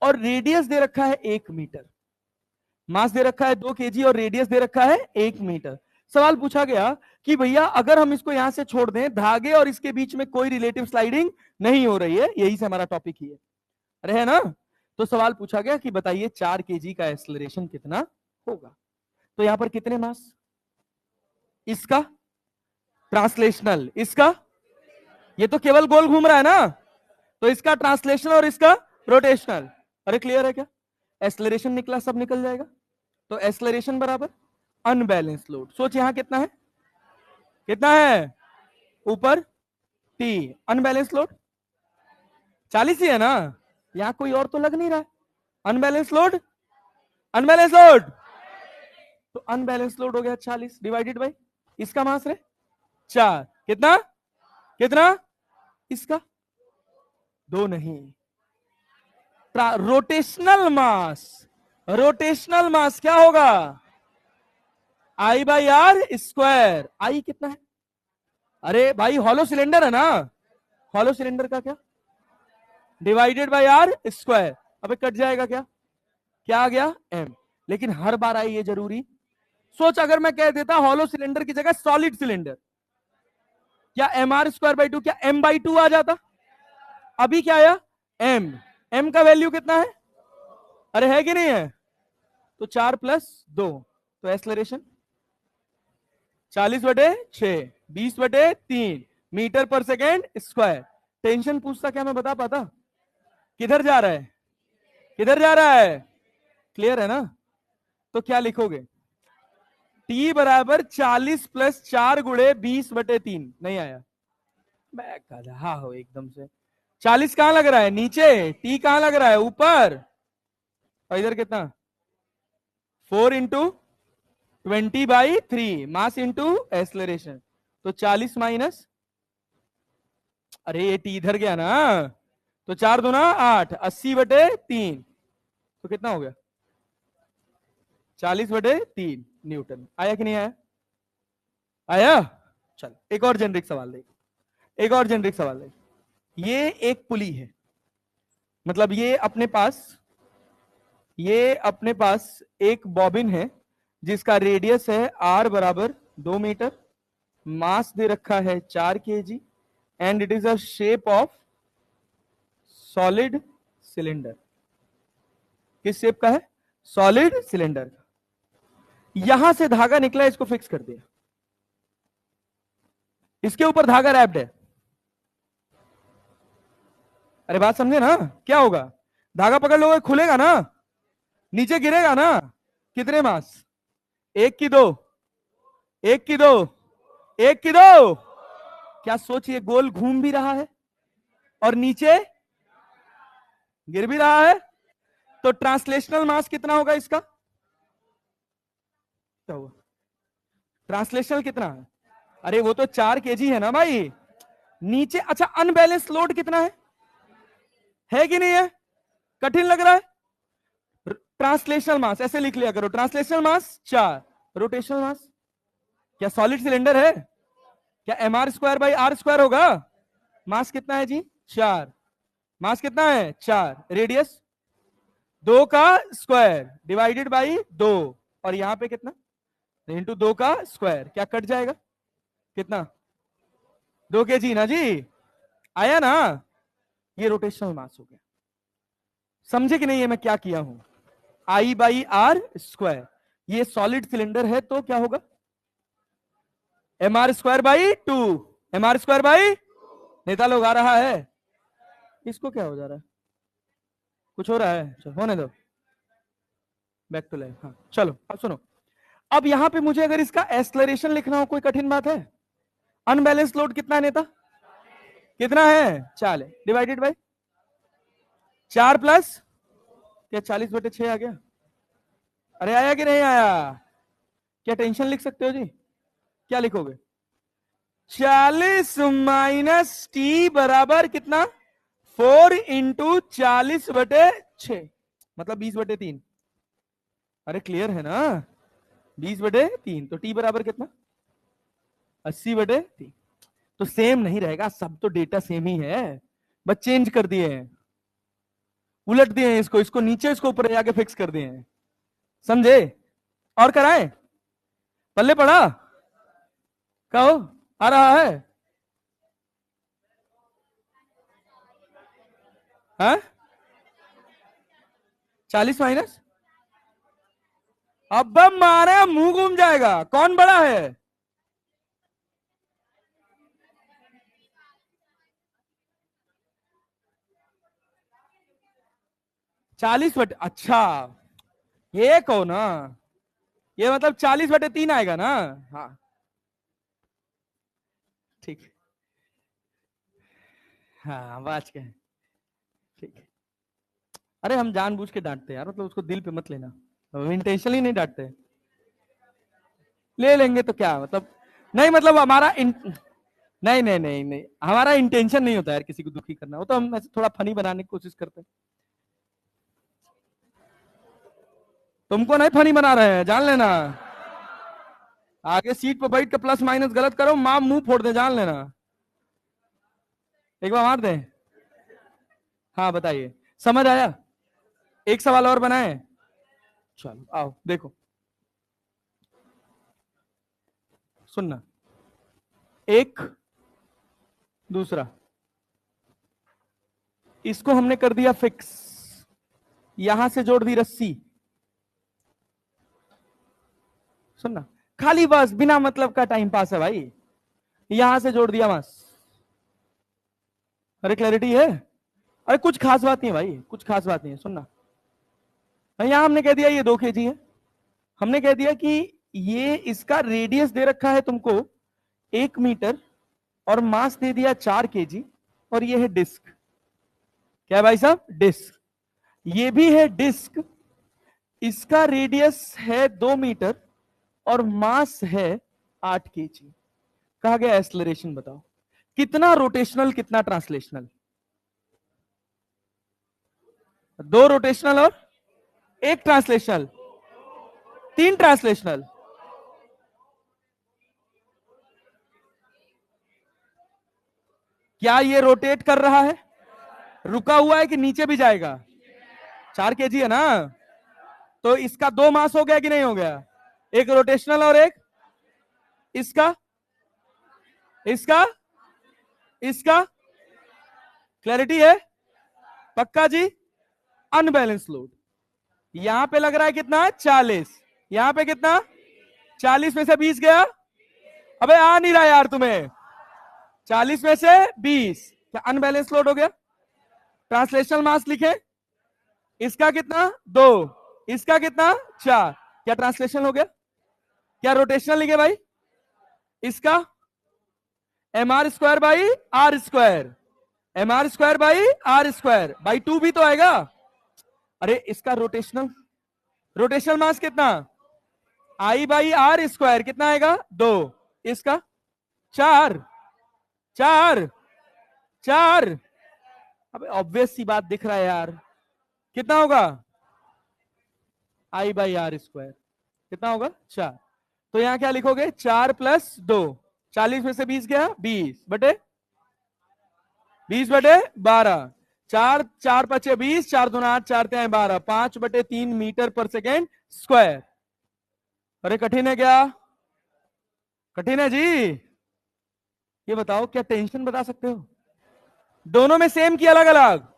और रेडियस दे रखा है 1 मीटर। मास दे रखा है 2 kg और रेडियस दे रखा है 1 मीटर। सवाल पूछा गया कि भैया अगर हम इसको यहां से छोड़ दें, धागे और इसके बीच में कोई रिलेटिव स्लाइडिंग नहीं हो रही है, यही से हमारा टॉपिक ही है, अरे है ना? तो सवाल पूछा गया कि बताइए 4 kg का एक्सेलरेशन कितना होगा। तो यहां पर कितने मास? इसका ट्रांसलेशनल, इसका, ये तो केवल गोल घूम रहा है ना, तो इसका ट्रांसलेशनल और इसका रोटेशनल। अरे क्लियर है क्या? एक्सेलरेशन निकला, सब निकल जाएगा। तो एक्सेलरेशन बराबर अनबैलेंस लोड। सोच यहां कितना है? कितना है? ऊपर T, अनबैलेंस लोड 40 ही है ना? यहां कोई और तो लग नहीं रहा है। अनबैलेंस लोड, अनबैलेंस लोड, तो अनबैलेंस लोड हो गया 40 डिवाइडेड बाई इसका मास है 4। कितना? कितना? इसका 2 नहीं, रोटेशनल मास। रोटेशनल मास क्या होगा? आई बाई आर स्क्वायर। आई कितना है? अरे भाई हॉलो सिलेंडर है ना, हॉलो सिलेंडर का क्या, डिवाइडेड बाई आर स्क्वायर। अबे कट जाएगा क्या, क्या आ गया एम। लेकिन हर बार आई ये जरूरी? सोच अगर मैं कह देता हॉलो सिलेंडर की जगह सॉलिड सिलेंडर, क्या M are square by two, क्या एम बाई टू आ जाता? अभी क्या आया एम, एम का वैल्यू कितना है, अरे है कि नहीं है, तो 4+2, तो acceleration 40/6, 20/3 metre per second square. Tension पूछता क्या मैं बता पाता? किधर जा रहा है, किधर जा रहा है, क्लियर है ना? तो क्या लिखोगे, टी बराबर 40+4 × 20/3। नहीं आया, मैं गधा हो एकदम से। 40 कहां लग रहा है, नीचे, टी कहां लग रहा है, ऊपर, और इधर कितना, 4 × 20/3 मास इंटू एक्सलरेशन। तो 40 माइनस, अरे ये टी इधर गया ना, तो 4×2 = 8, 80/3, तो कितना हो गया, 40/3 न्यूटन। आया कि नहीं आया, आया। चल एक और जेनरिक सवाल देख, एक और जेनरिक सवाल देख। ये एक पुली है, मतलब ये अपने पास एक बॉबिन है जिसका रेडियस है r बराबर 2 मीटर, मास दे रखा है 4 kg, and it is a shape of solid cylinder. किस शेप का है, सॉलिड सिलेंडर का। यहां से धागा निकला, इसको फिक्स कर दिया, इसके ऊपर धागा रैप्ड है। अरे बात समझे ना, क्या होगा, धागा पकड़ लोगे खुलेगा ना, नीचे गिरेगा ना, कितने मास, 1 की 2, 1 की 2, 1 की 2। क्या सोचिए, गोल घूम भी रहा है और नीचे गिर भी रहा है, तो ट्रांसलेशनल मास कितना होगा इसका, क्या होगा, ट्रांसलेशनल कितना है, अरे वो तो 4 kg है ना भाई, नीचे। अच्छा अनबैलेंस लोड कितना है कि नहीं है, कठिन लग रहा है, ट्रांसलेशनल मास ऐसे लिख लिया करो, ट्रांसलेशनल मास 4, रोटेशनल मास, क्या सॉलिड सिलेंडर है, क्या mr²/r² होगा, मास कितना है जी 4, मास कितना है 4, रेडियस 2 का स्क्वायर डिवाइडेड बाई 2, और यहां पे कितना, इंटू 2 का स्क्वायर, क्या कट जाएगा, कितना 2 kg ना जी, आया ना, ये रोटेशनल मास हो गया। समझे कि नहीं है मैं क्या किया हूं, I/r², ये सॉलिड सिलेंडर है तो क्या होगा, mr²/2, mr²/, नेता लोग आ रहा है, इसको क्या हो जा रहा है, कुछ हो रहा है, चलो होने दो, बैक टू लाइफ। हाँ चलो अब सुनो, अब यहां पे मुझे अगर इसका एक्सलरेशन लिखना हो, कोई कठिन बात है, अनबैलेंस लोड कितना है नेता, कितना है 4 है, डिवाइडेड बाई 4 प्लस, क्या 40/6 आ गया, अरे आया कि नहीं आया, क्या टेंशन लिख सकते हो जी, क्या लिखोगे, 40 माइनस टी बराबर कितना, 4 × 40/6, मतलब 20/3। अरे क्लियर है ना, 20/3, तो टी बराबर कितना, 80/3। तो सेम नहीं रहेगा, सब तो डेटा सेम ही है, बस चेंज कर दिए हैं, उलट दिए हैं, इसको इसको नीचे, इसको ऊपर जाके फिक्स कर दिए हैं, समझे? और कराएं, पल्ले पड़ा, कहो आ रहा है, हाँ 40 माइनस, अब मारे मुंह घूम जाएगा, कौन बड़ा है, 40/, अच्छा ये कहो ना, ये मतलब 40/3 आएगा ना, हाँ ठीक, हाँ बात के, ठीक है। अरे हम जानबूझ के डांटते हैं यार, मतलब उसको दिल पे मत लेना, हम इंटेंशनली नहीं डांटते, ले लेंगे तो क्या मतलब, नहीं मतलब हमारा नहीं नहीं नहीं नहीं, हमारा इंटेंशन नहीं होता यार किसी को दुखी करना, वो तो हम ऐसे थोड़ा फनी बनाने की कोशिश करते हैं। तुमको नहीं फनी बना रहे हैं, जान लेना, आगे सीट पर बैठ के प्लस माइनस गलत करो, मां मुंह फोड़ दे, जान लेना। एक बार मार दे। हाँ बताइए, समझ आया? एक सवाल और बनाए, चलो आओ देखो, सुनना। एक, दूसरा, इसको हमने कर दिया फिक्स, यहां से जोड़ दी रस्सी। सुनना, खाली बस बिना मतलब का टाइम पास है भाई, यहां से जोड़ दिया बस। अरे क्लैरिटी है? अरे कुछ खास बात नहीं है भाई, कुछ खास बात नहीं है, सुनना। यहां हमने कह दिया ये 2 kg है, हमने कह दिया कि ये इसका रेडियस दे रखा है तुमको 1 मीटर, और मास दे दिया 4 kg, और ये है डिस्क। क्या भाई साहब? डिस्क। ये भी है डिस्क, इसका रेडियस है 2 मीटर और मास है 8 kg। कहा गया एक्सलरेशन बताओ, कितना रोटेशनल कितना ट्रांसलेशनल? 2 रोटेशनल और 1 ट्रांसलेशनल, 3 ट्रांसलेशनल। क्या ये रोटेट कर रहा है? रुका हुआ है कि नीचे भी जाएगा? 4 kg है ना, तो इसका 2 मास हो गया कि नहीं हो गया? एक रोटेशनल और एक इसका, इसका, इसका। क्लैरिटी है? पक्का जी? अनबैलेंस लोड, यहां पे लग रहा है कितना? 40, यहां पे कितना? 40 में से 20 गया। अबे आ नहीं रहा यार तुम्हें, 40 में से 20, क्या अनबैलेंस लोड हो गया? ट्रांसलेशनल मास लिखे, इसका कितना? 2, इसका कितना? 4, क्या ट्रांसलेशन हो गया? क्या रोटेशनल लिखे भाई? इसका mr² by r², mr² by r² by 2 भी तो आएगा। अरे इसका रोटेशनल, रोटेशनल मास कितना? I बाई r², कितना आएगा? 2, इसका 4, 4, 4। अबे ऑब्वियस सी बात दिख रहा है यार, कितना होगा? I बाई r², कितना होगा? 4। तो यहां क्या लिखोगे? 4 + 2, 40 में से 20 गया, 20/12, 4, 4 × 5 = 20, 4 दूना 8, 4 × 12, 5/3 मीटर पर सेकेंड स्क्वायर। अरे कठिन है क्या? कठिन है जी? ये बताओ, क्या टेंशन बता सकते हो? दोनों में सेम की अलग अलग?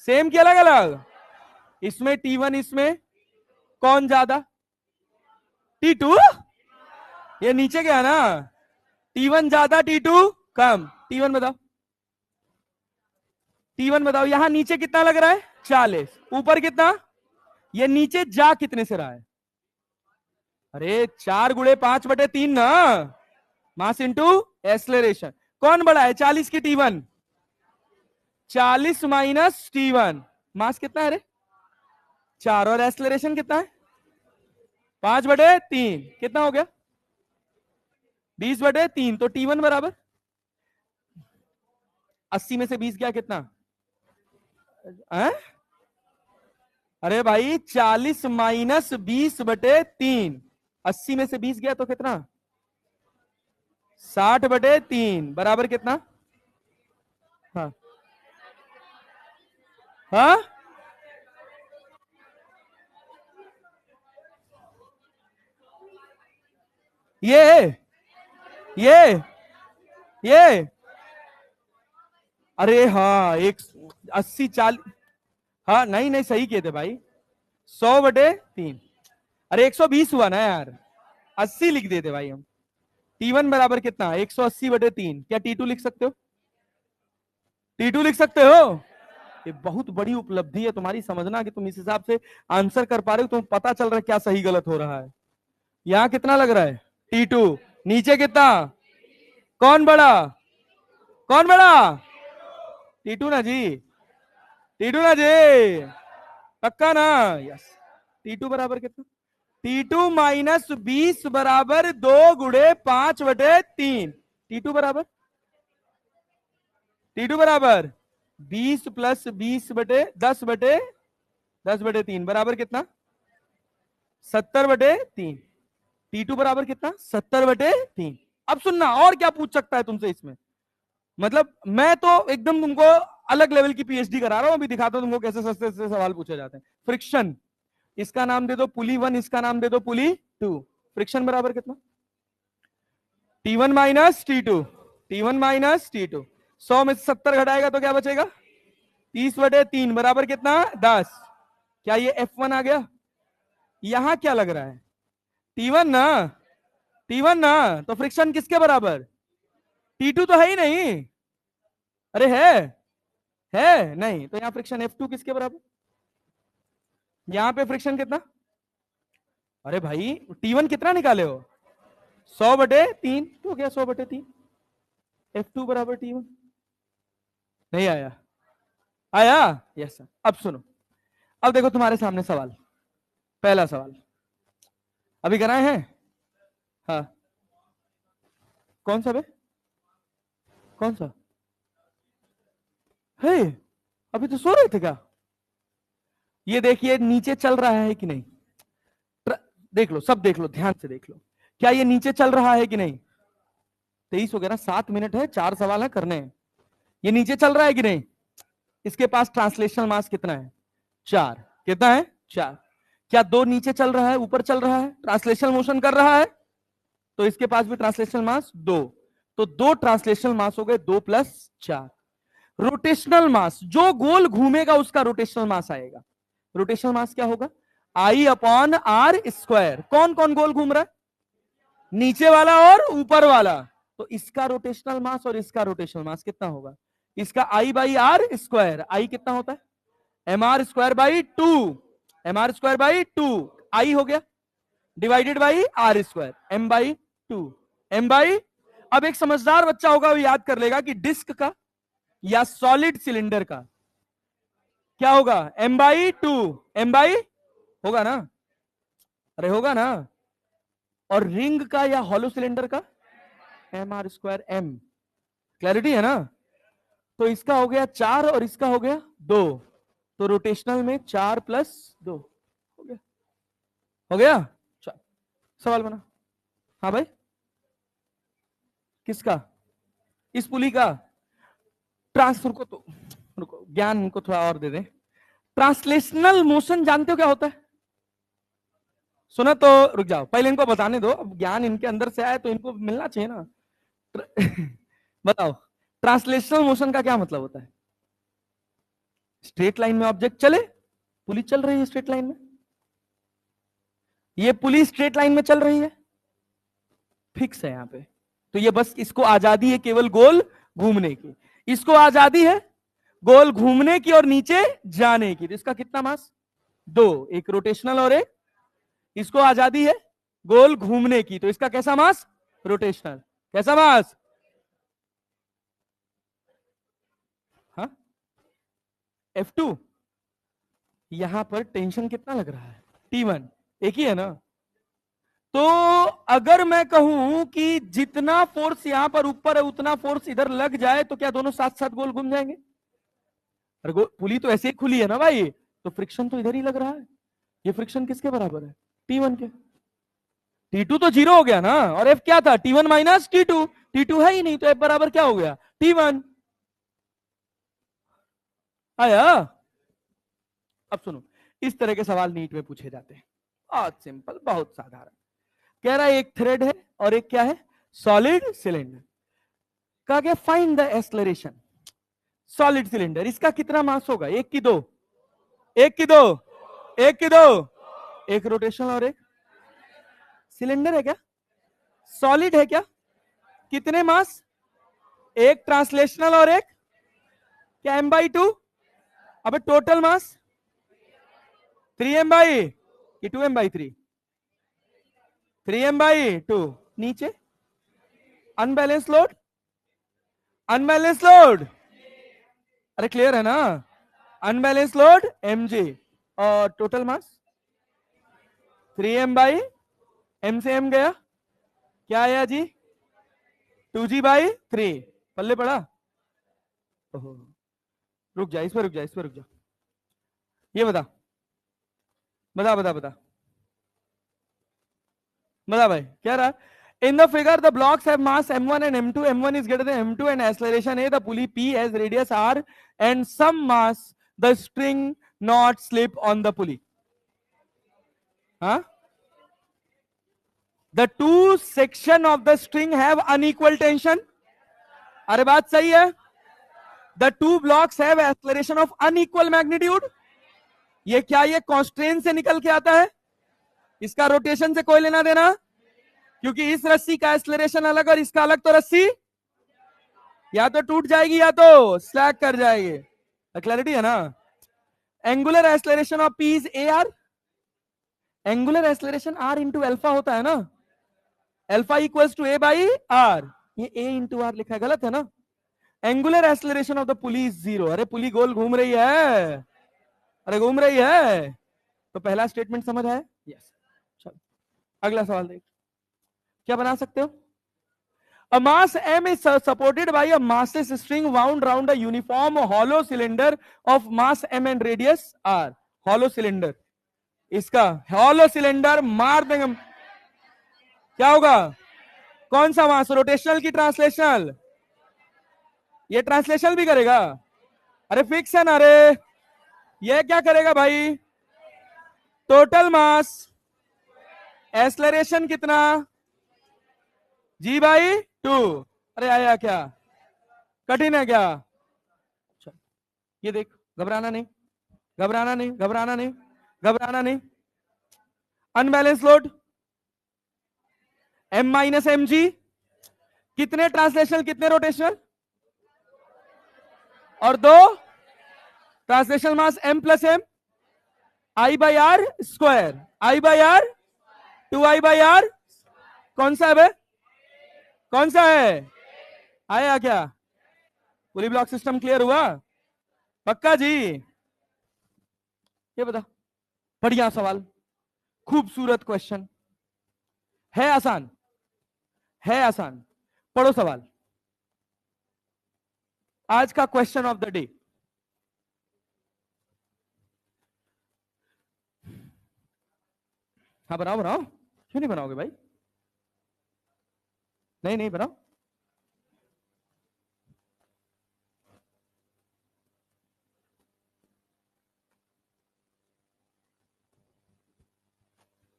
सेम की अलग अलग। इसमें T1, इसमें कौन ज्यादा? T2। ये नीचे गया ना, T1 ज्यादा T2 कम। T1 बताओ, T1 बताओ, यहां नीचे कितना लग रहा है? 40, ऊपर कितना? ये नीचे जा कितने से रहा है? अरे 4 × 5/3 ना, मास इंटू एक्सलरेशन। कौन बड़ा है? 40 की T1? 40 माइनस T1, मास कितना है रे? 4, और एक्सलरेशन कितना है? 5/3, कितना हो गया? 20/3। तो T1 बराबर 80 में से 20 गया, कितना है? अरे भाई 40 माइनस 20/3, 80 में से 20 गया तो कितना? 60/3 बराबर कितना? हाँ, हाँ, ये ये ये अरे हाँ, 80 40, हाँ नहीं नहीं सही किए थे भाई, 100/3। अरे 120 हुआ ना यार, 80 लिख देते भाई हम। T1 बराबर कितना? 180/3। क्या T2 लिख सकते हो? T2 लिख सकते हो? ये बहुत बड़ी उपलब्धि है तुम्हारी, समझना कि तुम इस हिसाब से आंसर कर पा रहे हो, तुम्हें पता चल रहा है क्या सही गलत हो रहा है। यहां कितना लग रहा है? T2। नीचे कितना? कौन बड़ा? कौन बड़ा? T2 ना जी, T2 ना जी, पक्का ना? यस। T2 बराबर कितना? T2 माइनस 20 बराबर 2 × 5/3। T2 बराबर, T2 बराबर 20 + 20/10/10/3 बराबर कितना? 70/3। T2 बराबर कितना 70/3। अब सुनना और क्या पूछ सकता है तुमसे इसमें, मतलब मैं तो एकदम तुमको अलग लेवल की पीएचडी करा रहा हूं, अभी दिखाता हूं तुमको कैसे सस्ते सस्ते सवाल पूछे जाते हैं। फ्रिक्शन, इसका नाम दे दो पुली 1, इसका नाम दे दो पुली 2। फ्रिक्शन बराबर कितना T1 minus T2, T1 minus T2। 100 में से 70 घटाएगा तो क्या बचेगा 30/3 बराबर कितना 10। क्या ये F1 आ गया? यहां क्या लग रहा है T1 ना, T1 ना, तो फ्रिक्शन किसके बराबर T2 तो है ही नहीं। अरे है नहीं, तो यहां फ्रिक्शन F2 किसके बराबर, यहां पे फ्रिक्शन कितना, अरे भाई T1 कितना निकाले हो 100/3 तो क्या 100/3, F2 बराबर T1। नहीं आया, आया यस सर। अब सुनो, अब देखो तुम्हारे सामने सवाल, पहला सवाल अभी कराए हैं। हाँ कौन सा बे, कौन सा है, अभी तो सो रहे थे क्या? ये देखिए नीचे चल रहा है कि नहीं, देख लो, सब देख लो, ध्यान से देख लो, क्या ये नीचे चल रहा है कि नहीं? 23 हो गया ना, 7 मिनट है, 4 सवाल है करने हैं। ये नीचे चल रहा है कि नहीं? इसके पास ट्रांसलेशनल मास कितना है 4, कितना है 4। क्या 2 नीचे चल रहा है ऊपर चल रहा है, ट्रांसलेशनल मोशन कर रहा है, तो इसके पास भी ट्रांसलेशनल मास 2, तो 2 ट्रांसलेशनल मास हो गए, 2 + 4। रोटेशनल मास, जो गोल घूमेगा उसका रोटेशनल मास आएगा। रोटेशनल मास क्या होगा I/r²। कौन कौन गोल घूम रहा है, नीचे वाला और ऊपर वाला, तो इसका रोटेशनल मास और इसका रोटेशनल मास कितना होगा, इसका I/r², आई कितना होता है mr²/2, mr²/2, आई हो गया divided by r², m/2, m/, अब एक समझदार बच्चा होगा वो याद कर लेगा कि डिस्क का या सॉलिड सिलेंडर का क्या होगा m/2, m/, होगा ना, अरे होगा ना, और रिंग का या हॉलो सिलेंडर का mr²m, क्लैरिटी है ना। तो इसका हो गया 4 और इसका हो गया 2, तो रोटेशनल में 4 + 2 हो गया, हो गया। चल सवाल बना, हाँ भाई किसका, इस पुली का ट्रांसफर को, तो रुको ज्ञान को थोड़ा और दे दें। ट्रांसलेशनल मोशन जानते हो क्या होता है, सुना तो रुक जाओ, पहले इनको बताने दो, अब ज्ञान इनके अंदर से आया तो इनको मिलना चाहिए ना। बताओ ट्रांसलेशनल मोशन का क्या मतलब होता है, स्ट्रेट लाइन में ऑब्जेक्ट चले, पुली चल रही है स्ट्रेट लाइन में, ये पुली स्ट्रेट लाइन में चल रही है, फिक्स है यहां पे, तो ये बस इसको आजादी है केवल गोल घूमने की, इसको आजादी है गोल घूमने की और नीचे जाने की, तो इसका कितना मास 2, एक रोटेशनल और एक, इसको आजादी है गोल घूमने की, तो इसका कैसा मास रोटेशनल, कैसा मास, हाँ F2, यहां पर टेंशन कितना लग रहा है T1, एक ही है ना, तो अगर मैं कहूं कि जितना फोर्स यहां पर ऊपर है उतना फोर्स इधर लग जाए तो क्या दोनों साथ साथ गोल घूम जाएंगे, अरे पुली तो ऐसे ही खुली है ना भाई, तो फ्रिक्शन तो इधर ही लग रहा है, ये फ्रिक्शन किसके बराबर है T1 के, T2 तो 0 हो गया ना, और F क्या था T1 माइनस T2, T2 है ही नहीं, तो F बराबर क्या हो गया T1, आया। अब सुनो, इस तरह के सवाल नीट में पूछे जाते हैं, बहुत सिंपल बहुत साधारण, कह रहा है एक थ्रेड है और एक क्या है सॉलिड सिलेंडर, कहा गया find the acceleration, solid cylinder, इसका कितना मास होगा, एक की दो, एक की दो, एक की दो, एक रोटेशनल और एक, सिलेंडर है क्या, सॉलिड है क्या, कितने मास, एक ट्रांसलेशनल और एक क्या m/2, अबे टोटल मास 3m/, कि 2m/3, 3m/2, नीचे अनबैलेंस लोड, अनबैलेंस लोड, अरे क्लियर है ना, अनबैलेंस लोड mg, और टोटल मास 3m/m, से m गया, क्या आया जी 2g/3, पल्ले पड़ा, रुक जा इस पर रुक जा, इस पर रुक जा, ये बता बता बता बता, बता भाई क्या रहा? In the figure, the blocks have mass m1 and m2. m1 is greater than m2 and acceleration a. The pulley P has radius r and some mass. The string not slip on the pulley. Huh? The two section of the string have unequal tension. अरे बात सही है. The two blocks have acceleration of unequal magnitude. ये क्या, ये constraint से निकल के आता है. इसका रोटेशन से कोई लेना देना, क्योंकि इस रस्सी का एक्सलरेशन अलग और इसका अलग, तो रस्सी या तो टूट जाएगी या तो स्लैग कर जाएगी. क्लैरिटी है ना? Angular acceleration of P is A R. Angular acceleration R into alpha होता है ना. Alpha equals to A by R. ये ए इंटू आर लिखा है, गलत है ना? Angular acceleration of the pulley is 0. अरे पुली गोल घूम रही है, अरे घूम रही है. तो पहला स्टेटमेंट समझ आया? यस. चलो अगला सवाल देख. क्या बना सकते हो? A mass m is supported by a massless string wound round a uniform hollow cylinder of mass m and radius r. Hollow cylinder, इसका hollow cylinder मार देंगे. क्या होगा? कौन सा मास? रोटेशनल की ट्रांसलेशनल? ये ट्रांसलेशनल भी करेगा. अरे फिक्स है ना रे. ये क्या करेगा भाई? Total mass. एक्सलरेशन कितना? जी भाई 2. अरे आया क्या? कठिन है क्या? ये देख, घबराना नहीं, घबराना नहीं, घबराना नहीं, घबराना नहीं. Unbalance load m minus M G. कितने ट्रांसलेशनल, कितने रोटेशनल? और 2 translational mass m plus m. I by R square. I by R 2i by R. कौन सा है बे? कौन सा है? आया क्या? पुली ब्लॉक सिस्टम क्लियर हुआ? पक्का जी? ये बता. बढ़िया सवाल, खूबसूरत क्वेश्चन है. आसान है, आसान. पढ़ो सवाल. आज का क्वेश्चन ऑफ द डे. हाँ बनाओ बनाओ. क्यों नहीं बनाओगे भाई? नहीं नहीं बनाओ.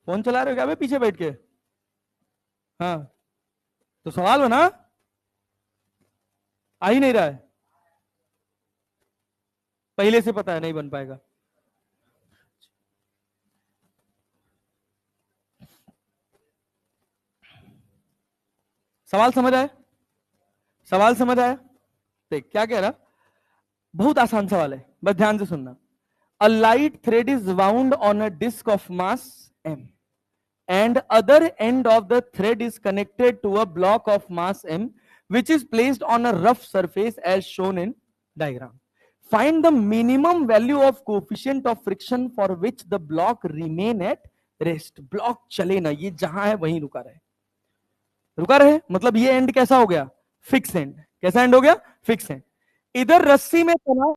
फोन चला रहे हो क्या भाई पीछे बैठ के? हाँ तो सवाल बना. आ ही नहीं रहा है. पहले से पता है नहीं बन पाएगा. सवाल समझ आया? सवाल समझ आया? देख क्या कह रहा. बहुत आसान सवाल है, बस ध्यान से सुनना. A light thread is wound on a disk of mass m and other end of the thread is connected to a block of mass m which is placed on a rough surface as shown in diagram. Find the minimum value of coefficient of friction for which the block remain at rest. block चले ना, ये जहां है वहीं रुका रहे. रुका रहे मतलब ये एंड कैसा हो गया? Fix and. कैसा एंड हो गया? Fix and. इधर रस्सी में तना